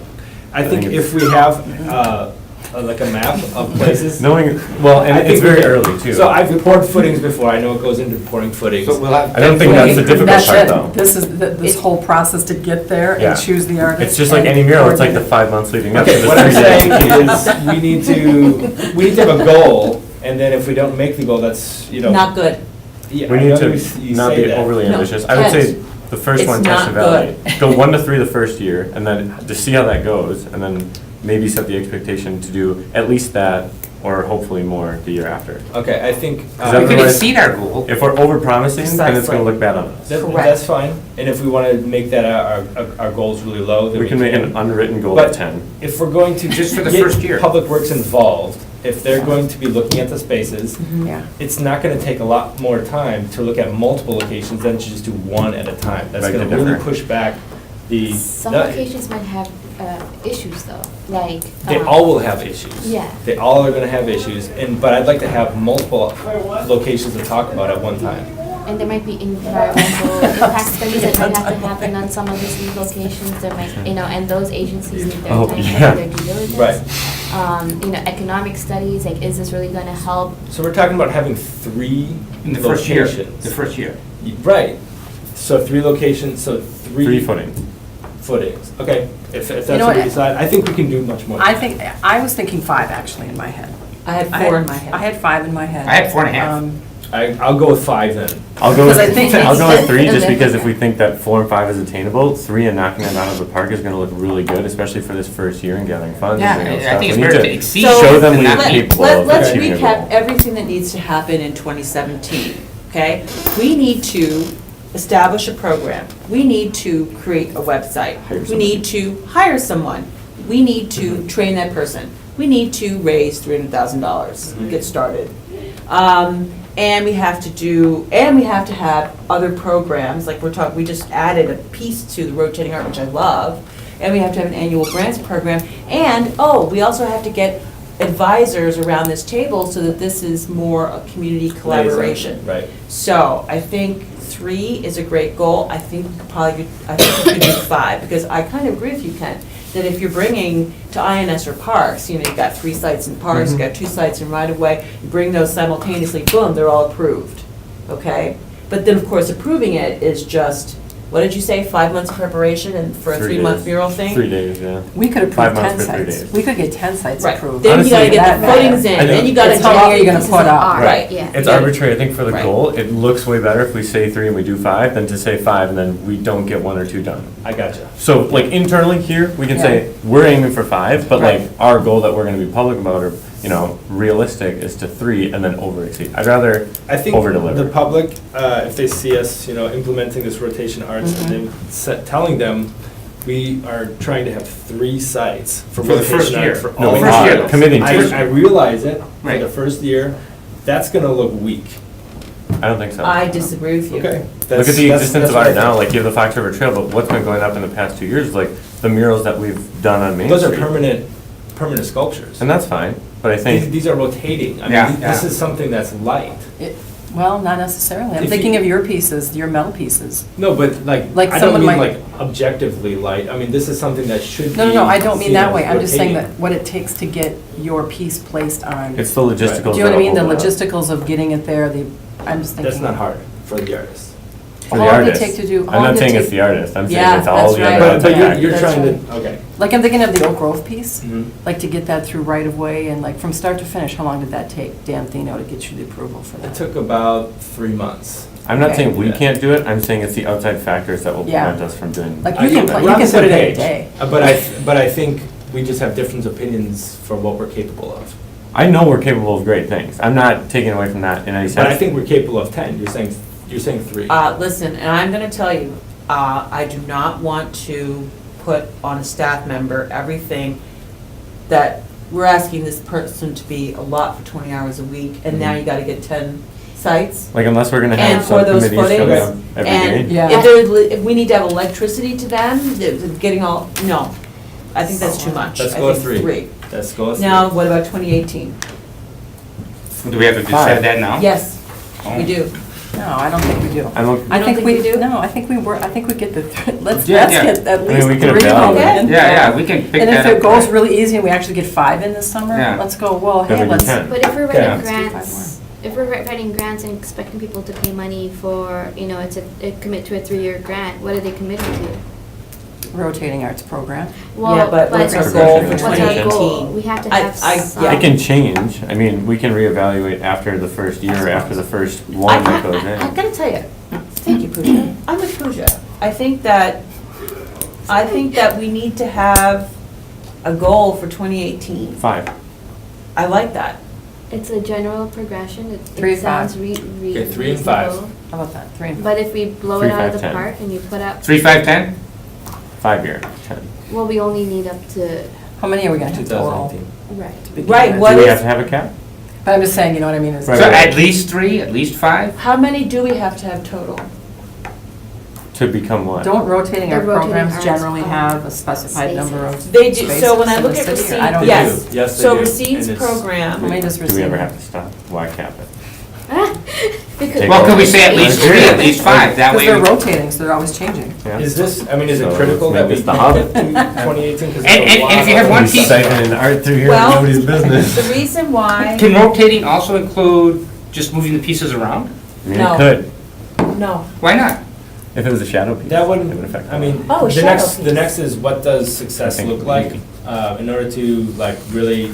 I I think think if we have, like a map of places. Knowing, well, and I it's think we very can. early too. So I've poured footings before, I know it goes into pouring footings. So we'll have. I don't think that's the difficult That's part it. though. This is, this whole process to get there Yeah. and choose the artist. It's just like and any mural, it's like the coordinate 5 months leading up to Okay, the what I'm 3 days. saying is, we need to have a goal, and then if we don't make the goal, that's, you know. Not good. Yeah, We I need know to you not say be that. overly No, ambitious. I would say Ted, the first it's one, test and not validate. good. Go 1 to 3 the first year, and then to see how that goes, and then maybe set the expectation to do at least that, or hopefully more the year after. Okay, I think. that We could otherwise- exceed our goal. If we're over-promising, then it's Precisely. gonna look bad on us. That- Correct. That's fine, and if we want to make that our goals really low, then We can make an unwritten goal But of 10. if we're going to Just for the get first year. Public Works involved, if they're going to be looking at the spaces, Yeah. it's not going to take a lot more time to look at multiple locations than to just do one at a time. That's Beg going to to really differ. push back the. Some the- locations might have issues though, like. They all will have issues. Yeah. They all are going to have issues, but I'd like to have multiple locations to talk about at one time. And there might be environmental impact studies that might have to happen on some of these locations, there might, and those agencies need their Oh, time yeah. for their due diligence. Right. Economic studies, like, is this really gonna help? So we're talking about having 3 In the first year, locations. the first year. Right. So 3 locations, so 3 footings. footings. Okay, if that's You know what we what? decide, I think we can do much more. I think, I was thinking 5 actually in my head. I had 4 in my head. I had 5 in my head. I had 4.5. I'll go with 5 then. I'll go with, Because I think I'll go with 3 and just then- because if we think that 4 and 5 is attainable, 3 and knocking it out of the park is gonna look really good, especially for this first year and gathering funds Yeah, and doing all I stuff. think it's We need better to to exceed. show them than we not are meet. capable of Let's achieving a recap goal. everything that needs to happen in 2017, okay? We need to establish a program. We need to create a website. We need to hire someone. We need to train that person. We need to raise $300,000, get started. And we have to have other programs, like we just added a piece to the rotating art, which I love. And we have to have an annual grants program. And, we also have to get advisors around this table so that this is more a community collaboration. Right. So I think 3 is a great goal. I think we could do 5, because I kind of agree with you, Ken, that if you're bringing to INS or parks, you've got 3 sites in parks, you've got 2 sites in right-of-way, you bring those simultaneously, boom, they're all approved, okay? But then, of course, approving it is just, what did you say, 5 months of preparation and for a 3 3-month days. mural thing? 3 days, yeah. We could 5 approve months 10 for 3 sites. days. We could get 10 sites Right, approved. then you gotta Honestly, get the that footings in, I know. then you gotta It's how many are you draw. gonna put up? Right. Yeah. It's Yeah. arbitrary, I think, for the Right. goal. It looks way better if we say 3 and we do 5 than to say 5 and then we don't get 1 or 2 done. I gotcha. So like internally here, we can say, we're aiming for 5, but like Right. our goal that we're gonna be public about or, realistic is to 3 and then over exceed. I'd rather I think over deliver. the public, if they see us, implementing this rotation arts and then telling them, we are trying to have 3 sites for For the first rotation year. art for No, all we first are year. years. committing to. I realize it, for Right. the first year, that's gonna look weak. I don't think so. I disagree with you. Okay. Look at the existence of what I art now, think. like you have the Fox River Trail, but what's been going up in the past 2 years, like the murals that we've done on Main Those are Street. permanent sculptures. And that's fine, but I These think, these are rotating. I Yeah, mean, this yeah. is something that's light. Well, not necessarily. I'm If thinking you- of your pieces, your metal pieces. No, but Like I don't someone mean might- like objectively light. I mean, this is something that should be. No, I don't mean seen that as way. I'm just saying rotating. that what it takes to get your piece placed on. it's the logisticals. Do you know what I mean? The that hold it up. logisticals of getting it there, I'm just thinking. That's not hard for the artist. For How the long did it artist. take to do- how I'm long not did it saying it's take- the artist, I'm saying Yeah, it's all that's the right. other But outside you're actors. you're That's trying right. to, okay. Like I'm thinking of the Oak Grove piece, Mhm. like to get that through right of way and like from start to finish, how long did that take, Dan Thino, to get you the approval for It that? took about 3 months. I'm not Okay. saying we Yeah. can't do it, I'm saying it's the outside factors that will Yeah. prevent us from doing. Like I you can, get that. you We're on can the put same it in a page. day. But I think we just have different opinions for what we're capable of. I know we're capable of great things, I'm not taking away from that in any sense. But I think we're capable of 10. You're saying 3. Listen, and I'm gonna tell you, I do not want to put on a staff member everything that we're asking this person to be a lot for 20 hours a week, and now you gotta get 10 sites. Like unless we're gonna And have for those subcommittees coming up footings, every and day. Yeah. if we need to have electricity to them, getting all, no, I think that's too much. Let's I go with think 3. Let's go with 3. Now, what about 2018? Do we have to decide that now? Yes, Oh. we do. No, I don't think we do. I'm, You don't think we do? No, I think we get the, let's Yeah, get yeah. at I mean, least we 3 can of them evaluate. in. Yeah, we can pick And that if up. it goes really easy and we actually get 5 in this summer, Yeah. let's go, well, Then hey, we let's. can. But if we're Yeah. writing Let's do 5 grants, if we're writing grants and expecting people to pay money for, it's a commit to a 3-year grant, what are they committing to? Rotating arts program. Yeah, but what's our goal for what's our 2018? goal? We have to have some. It can change, I mean, we can reevaluate after the first year, after the first one that goes I in. gotta tell you, thank you, Pooja. I'm with Pooja. I think that we need to have a goal for 2018. 5. I like that. It's a general progression. 3 It and 5. sounds reasonable. Okay, 3 and 5. How about that? 3 and 5. But if we blow 3, it out of 5, the 10. park and you put up, 3, 5, 10? 5-year, 10. well, we only need up to, How many are we gonna have total? 2018. right. to begin Right, with? what Do we is- have to have a cap? But I'm just saying, you know what I mean? is- Right, So right. at least 3, at least 5? How many do we have to have total? To become what? Don't rotating The art rotating programs arts, generally have a specified number of They do, spaces so when I in look the at city, or Racine, I don't yes. do. Yes, they So do. Racine's And it's- How many program, does Do we Racine ever have? have to stop? Why cap it? Because- Well, could we say at least 3, at least 5, that Because way? they're we- rotating, so they're always changing. Yeah. Is this, I mean, is it So critical let's that we make this the make hub. it to 2018? 'Cause And there's a if you lot have of- one piece- Siphoning art through here, Well- nobody's business. The reason why, Can rotating also include just moving the pieces around? I mean, No. it could, no, Why not? if it was a shadow piece. That it wouldn't, would affect I that. mean, Oh, a the shadow next, the piece. next is what does success I think look like? we In order to like really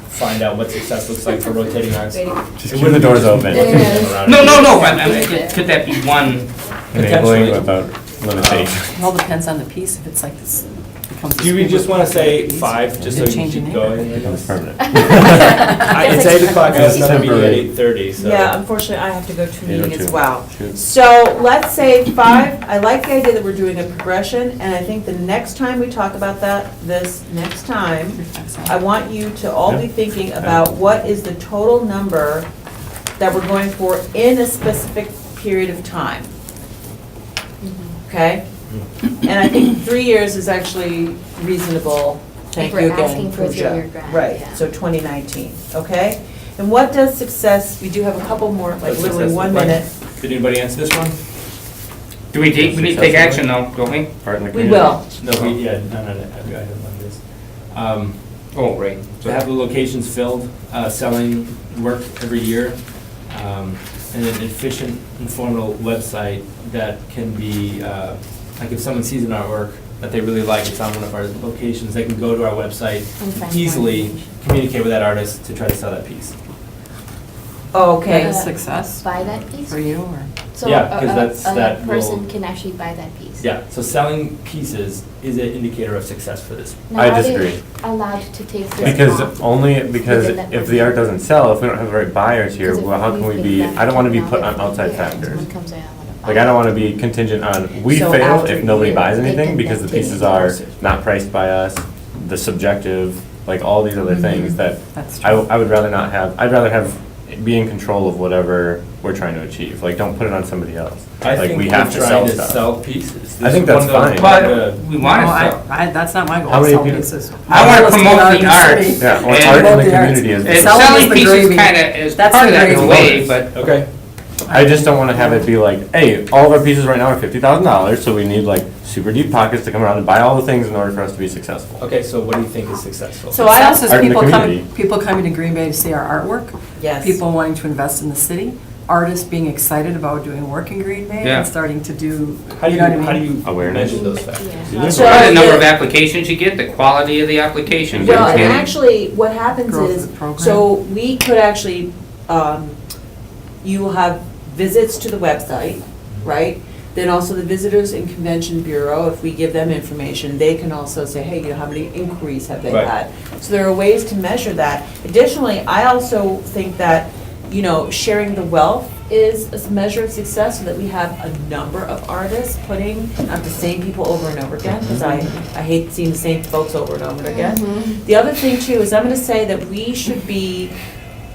find out what success looks like for rotating arts. Waiting. Just It keep wouldn't the be doors just open. looking Yeah. around. No, but I mean, could that be one? Enabling Potentially. without limitation. It all depends on the piece, if it's like this, becomes. Do we just want to say 5, just so It you change keep your going? It becomes permanent. It's 8 o'clock, it's It's another meeting at temporary. 8:30, so. yeah, unfortunately, I have to go to a meeting 8:02. as well. Shoot. So let's say 5, I like the idea that we're doing a progression, and I think the next time we talk about that, this next time, I want you to all be Yeah. thinking about what is the total number that we're going for in a specific period of time. Okay? And I think 3 years is actually reasonable. Thank If you we're again, asking for a Pooja. 3-year grant, Right, yeah. so 2019, okay? And what does success, we do have a couple more, like What's literally success 1 look like? minute. Did anybody answer this one? Do we need to take action though, don't we? Part in the We community. will. No, yeah, no, I have one of this. Oh, right. To have the locations filled, selling work every year, and an efficient, informative website that can be, like if someone sees an artwork that they really like, it's on one of our locations, they can go to our website, And find more easily information. communicate with that artist to try to sell that piece. Oh, That okay. is success Buy that piece? for you, or? So Yeah, 'cause that's- that a person will- can actually buy that piece? Yeah, so selling pieces is an indicator of success for this. Now, I are they disagree. allowed to take this Because off? because Within that if the art doesn't sell, if we don't have the right buyers here, 'Cause if well, how can we think be, that I don't want to be now put they're on outside here and factors. someone comes in, I wanna buy Like, I don't it. want to be contingent on, we So fail after if nobody you- buys they anything can because the then take pieces it are closer. not priced by us, the subjective, like all these other things that That's I, true. I would rather not have, I'd rather have, be in control of whatever we're trying to achieve. Like, don't put it on somebody else. I Like, think we we're have to trying sell to stuff. sell pieces. I think This is that's one of the- fine. But we want No, to I, sell. that's not my goal, How many sell people- pieces. I want to Let's get promote art the in art. city. Yeah, or And- art in Promote the the arts. community is. And Selling is selling the pieces gravy. kind of is That's part the of that in a gravy. way, but Okay, I just don't want to have it be like, hey, all of our pieces right now are $50,000, so we need like super deep pockets to come around and buy all the things in order for us to be successful. okay, so what do you think is successful? So I Success also, is Art in the people coming, community. people coming to Green Bay to see our artwork. yes. People wanting to invest in the city, artists being excited about doing work in Green Bay Yeah. and starting to do, How do you you, know what I how do mean? you Awareness. measure those factors? Yeah. So by the number the- of applications you get, the quality of the applications. Well, and and- actually, what happens Growth of is, the program. so we could actually, you will have visits to the website, right? Then also the Visitors and Convention Bureau, if we give them information, they can also say, hey, you know, how many inquiries have they Right. had? So there are ways to measure that. Additionally, I also think that, you know, sharing the wealth is a measure of success, so that we have a number of artists putting, not the same people over and over again, because I hate seeing the same folks over and over again. The other thing too is I'm gonna say that we should be,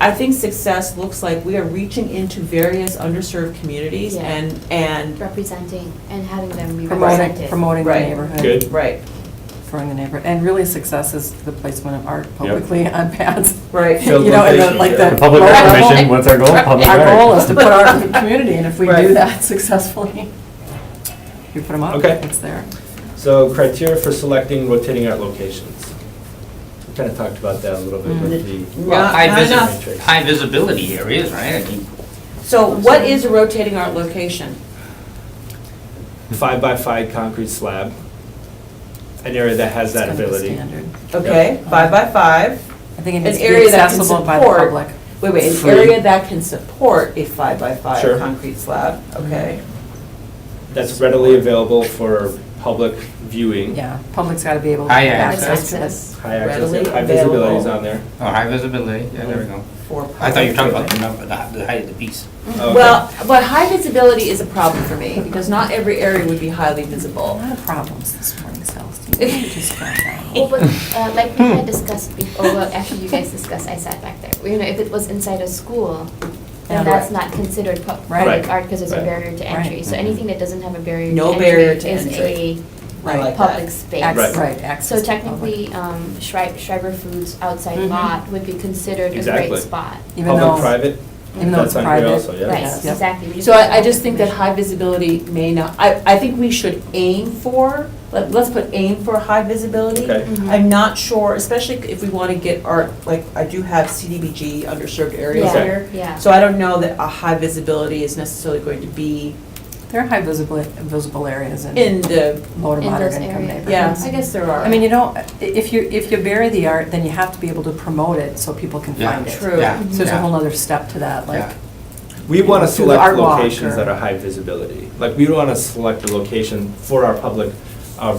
I think success looks like we are reaching into various underserved communities Yeah. and, Representing and having them be Promoting, represented. promoting the Right. neighborhood. Good. right, Promoting the neighborhood. And really success is the placement of art publicly on pads. right. Field You know, and location, like yeah. the. The public our art goal- commission, what's our goal? Public Our goal art. is to put art in the community, and if we Right. do that successfully, we put them up, Okay. it's there. So criteria for selecting rotating art locations. We kind of talked about that a little bit with the. Well, high Not enough. matrix. high visibility areas, right? I mean, So what is a rotating art location? 5x5 concrete slab, an area that has that It's kind of the ability. standard. Okay, 5x5, I think it an needs to be area that can accessible by the support, public. wait, an Free. area that can support a 5x5 Sure. concrete slab, okay? That's readily available for public viewing. Yeah, public's got to be able to High have access. access to it. Access. High access, Readily high visibility is available. on there. oh, high visibility, yeah, there we go. For I thought you were talking about public the viewing. number, the height of the piece. Okay. Well, but high visibility is a problem for me, because not every area would be highly A visible. lot of problems this morning, Celestine. You just got that. Well, but like we had discussed before, well, actually you guys discussed, I sat back there. You know, if it was inside a school, Yeah. then that's not considered public Right. art because it's a Right. barrier to entry. Right. So anything that doesn't have a barrier No to barrier entry to is entry. I Right. a like public that. space. Right. Right, access So to the public. technically, Schreiber Foods outside Mhm. lot would be considered a Exactly. great spot. Even though, Public, private, Even though it's That's on here private. also, yeah. Right, Yep. exactly. We So I need just think that information. high visibility may not, I think we should aim for, let's put aim for high visibility. Okay. Mhm. I'm not sure, especially if we want to get our, like, I do have CDBG underserved areas Yeah, here. yeah. So I don't know that a high visibility is necessarily going to be There are high visible areas in in the, low to In moderate those income areas. neighborhoods. yeah, I guess there are. I mean, you don't, if you bury the art, then you have to be able to promote it so people can Yeah. find it. True. Yeah. So there's a Yeah. whole other step to that, like, Yeah. We want to Through the select art walk locations or- that are high visibility. Like, we don't want to select a location for our public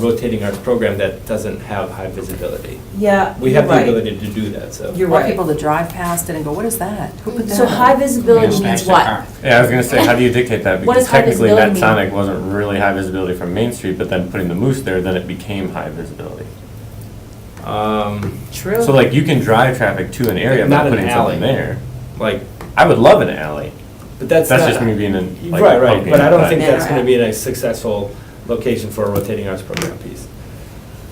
rotating arts program that doesn't have high visibility. yeah, We you're have the right. ability to do that, so. You're want right. people to drive past it and go, what is that? Who put that So on?" high visibility Yeah, means smash the what? car. Yeah, I was gonna say, how do you dictate that? What Because does high technically visibility mean? Net Sonic wasn't really high visibility from Main Street, but then putting the moose there, then it became high visibility. True. So like, you can drive traffic to an area Not by an putting something alley. there. Like, I would love an alley. but that's That's not- just me being in, like. Right, right, poking but I it, don't think Yeah. that's going to be a successful location for a rotating arts program piece.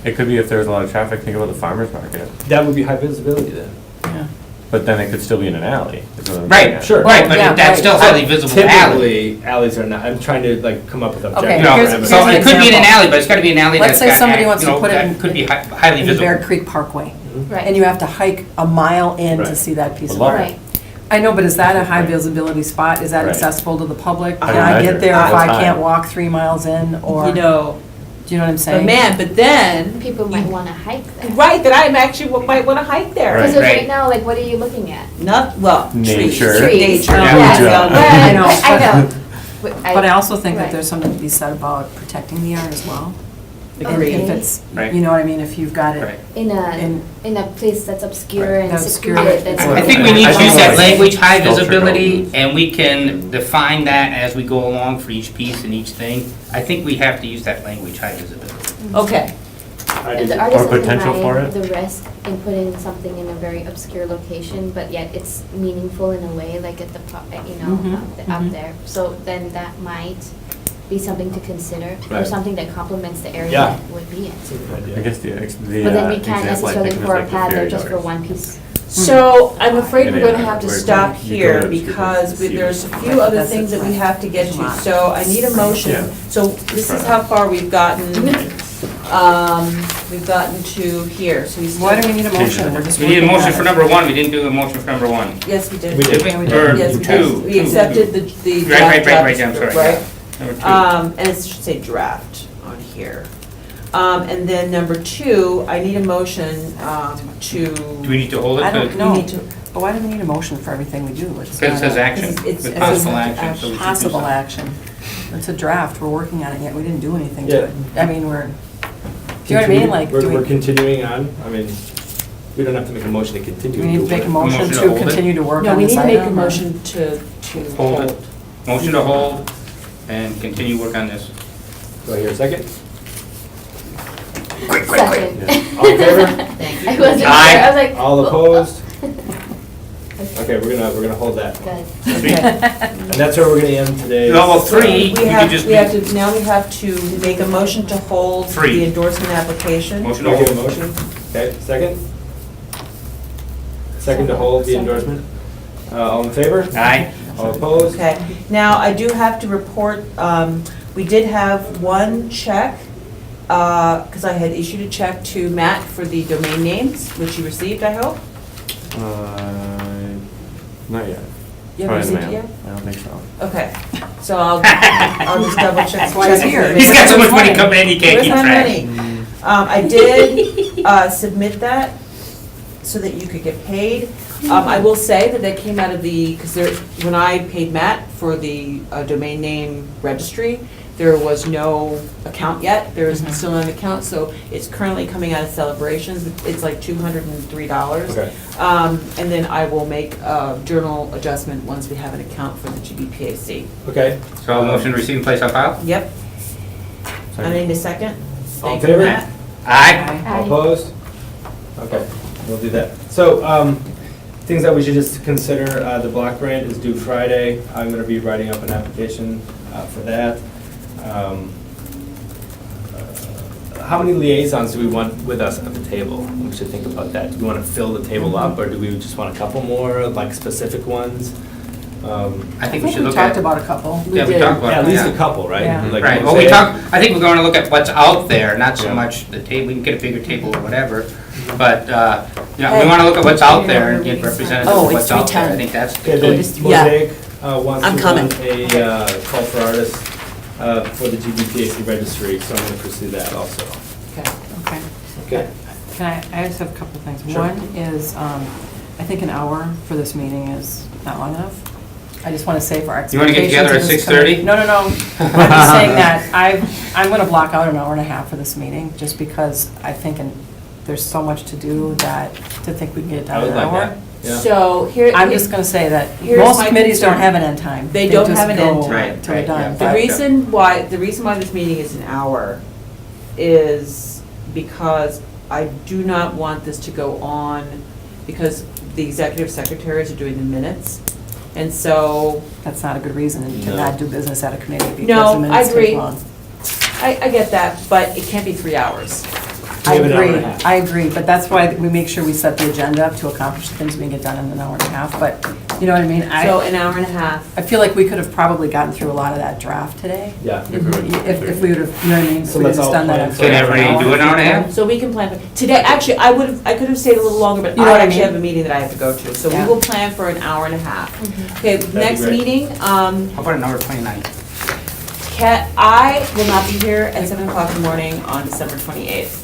It could be if there's a lot of traffic, think about the farmer's market. That would be high visibility then. Yeah. But then it could still be in an alley. is what I'm Right, getting at. Sure. Right, but Yeah, that's right. still highly visible alley. Typically, alleys are not, I'm trying to like come up with Okay, objective No, here's- parameters. so here's it could be in an example. alley, but it's gotta be an alley Let's that's say got, somebody wants you to know, put it that could be highly in the Bear visible. Creek Parkway. Right. And you have to hike a mile in to Right. see that piece I of love art. it. Right. I know, but is that a high visibility spot? Is that Right. accessible to the public? How do Can you I measure get there it? if What's I can't high? walk 3 miles in, or, You do know, you know what I'm but saying? man, but then, People might want to hike there. right, that I actually might want to hike there. Because Right. right now, like, what are you looking at? Not, well, trees. Nature. Trees. Nature. Yeah. Yeah. Good job. Well, I know, I know. But I also think that Right. there's something to be said about protecting the art as well. If Agreed. it's, Right. you know what I mean, if you've got it. Right. In And- a place that's obscure Right. and That's obscure. secluded, that's. I think we need I to think use that like language, high sculpture visibility, goes. and we can define that as we go along for each piece and each thing. I think we have to use that language, high visibility. Okay, And the Or artist doesn't potential for mind it. the risk in putting something in a very obscure location, but yet it's meaningful in a way, like at the, Mhm, up mhm. there. So then that might be something to consider, or Right. something that complements the area Yeah. that would be in. I guess the But then we can't example I necessarily think was pour a like the pad there fairy just for doors. one piece. so I'm afraid we're Yeah, gonna have to where stop you go here to because see there's a it. few other That's things that we fine. have to get There's a to. lot. So I need a motion. Yeah. So this is how far we've gotten, we've gotten to here, so we still. Why do we need a motion? We're just We need a working motion on for it. number one, we didn't do a motion for number one. Yes, we did. We did. Yeah, we Or did. Yes, we two. did. We accepted the Right, draft job I'm sorry. description, right? Number two. And it should say draft on here. And then number two, I need a motion to. Do we need to hold it? I don't to- know. We need to- But why do we need a motion for everything we do? It's Because it not says a action, it's- with it possible says action, so we should do Possible something. action. It's a draft, we're working on it yet, we didn't do anything Yeah. to it. I mean, do you know what I mean? Like, do We're we continuing on, I mean, we don't have to make a motion to continue. do we need to make a motion Motion to to hold it? continue to work No, on we this need item? to make a or- motion to Hold hold. it. Motion to hold and continue work on this. Do I hear a second? Second. Yeah. All in favor? Thank I you. wasn't sure, Aye. I was like. All well, opposed? Okay, Okay, we're gonna hold that. good. Okay. And that's where we're gonna end today. No, well, three. We could have, just we have be- to, now we have to make a motion to hold Three. the endorsement application. Motion Do to I get a hold. motion? Okay, second? Second to hold the Second. endorsement? All in favor? Aye. All opposed? Okay, now I do have to report, we did have one check, because I had issued a check to Matt for the domain names, which you received, I hope? Not yet. You haven't Probably in the received it mail. yet? I don't think so. Okay, so I'll just double check. That's why he's here. He's got so much money coming in, he can't Where's keep my track. money? I did submit that so that you could get paid. I will say that that came out of the, because there, when I paid Matt for the domain name registry, there was no account yet. There is still an account, so it's currently coming out of Celebrations. It's like $203. Okay. And then I will make a journal adjustment once we have an account for the GBPAC. Okay. So motion to receive and place on file? Yep. I need a second. All in Thank you, favor? Matt. Aye. All Aye. opposed? Okay, we'll do that. So, things that we should just consider, the block grant is due Friday. I'm gonna be writing up an application for that. How many liaisons do we want with us at the table? We should think about that. Do we wanna fill the table up, or do we just want a couple more, like specific ones? I I think we should we look talked at. about a couple. Yeah, we did. talked about Yeah, it, at least yeah. a couple, right? Yeah. Like Right, you well, we say. talk, I think we're going to look at what's out there, not so Yeah. much the table, we can get a bigger table or whatever, but, yeah, we want to look at what's out there and get representative Oh, of it's what's out there. I 3:10. think that's Okay, the then just- yeah. Mosaic wants I'm to coming. run a call for artists for the GBTAC registry, so I'm gonna pursue that also. Okay. Okay. Okay. Can I just have a couple of things. Sure. One is, I think an hour for this meeting is not long enough. I just want to say for our You wanna get expectations. together at of this 6:30? committee- No, no, no. I'm just saying that I'm going to block out an hour and a half for this meeting, just because I think there's so much to do that, to think we can get it I done in would an like hour. that, yeah. So here. I'm just going to say that Here's most my committees don't concern. have an end time. They don't just have an end go time. Right, till they're right, done. yeah. The reason why this meeting is an hour is because I do not want this to go on, because the executive secretaries are doing the minutes. And so, That's not a good reason to No. not do business at a committee, because No, the I minutes take agree. long. I get that, but it can't be 3 hours. I We have an hour and a agree, half. I agree, but that's why we make sure we set the agenda up to accomplish the things we can get done in an hour and a half, but, you know what I mean? So an hour and a half. I feel like we could have probably gotten through a lot of that draft today, Yeah. if we would have, you know what I mean? If So we let's had just all done that plan in for Can an everybody do an hour and a half? So we can plan for, today, actually, I could have stayed a little longer, but You know I what I actually mean? have a meeting that I have to go to. So we Yeah. will plan for an hour and a half. Mhm. Okay, be next great. meeting, How about an hour 29? I will not be here at 7 o'clock in the morning on December 28th.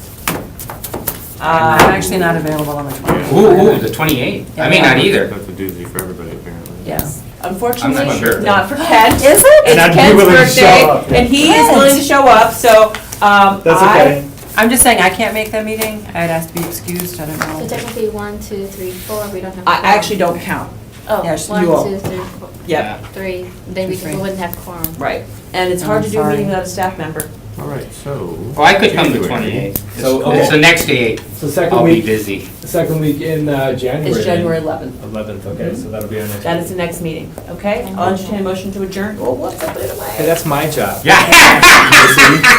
I'm actually not available on the 20th. Ooh, the 28th? I may not either. That's a doozy for everybody, apparently. Yes. Unfortunately, I'm not sure. not for Ken. Is it? It's And I'd be Ken's willing to show birthday, up, yeah. and he is willing to show up, so, That's okay. I'm just saying, I can't make that meeting, I'd ask to be excused, I don't So know. technically, 1, 2, 3, 4, we don't have. I quorum. actually don't count. Oh, Yes, 1, you all. 2, 3, 4, Yep, 3, then we 3. wouldn't have quorum. right. And it's hard I'm to do a meeting sorry. without a staff member. All right, so. Well, I could come the January. 28th. So, It's okay. the next day. So second I'll be week, busy. second week in January. It's then. January 11th. 11th, okay, so that'll be our next. That is the next meeting, okay? I'll entertain a motion to adjourn. Oh, what's up, put it Hey, away. that's my job. Yeah.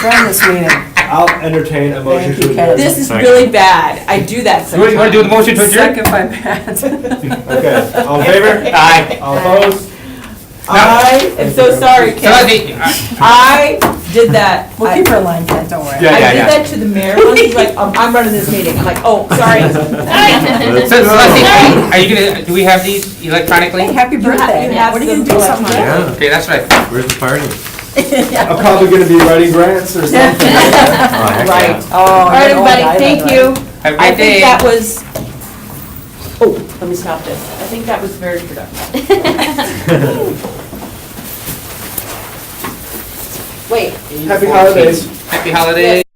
During this meeting, I'll entertain a motion Thank to you, adjourn. Ken. This is Second. really bad. I do that You want to do the sometimes. motion to adjourn? second by Pat. Okay, all in favor? Aye. All opposed? I am so sorry, So Ken. I did that. We'll keep her in line, Ken, don't worry. Yeah, I yeah, did yeah. that to the mayor once. He's like, I'm running this meeting. I'm like, oh, sorry. So Leslie, are you gonna, do we have these electronically? Hey, happy You ha- birthday. you have What are you some gonna do, something good? Yeah, Okay, that's right. where's the party? I'm probably gonna be writing grants or something. Right. Oh, All right, you're an old everybody, guy, thank that's you. Have a I great day. think that was, oh, let me stop this. I think that was very productive. Wait. Happy holidays. Happy holidays.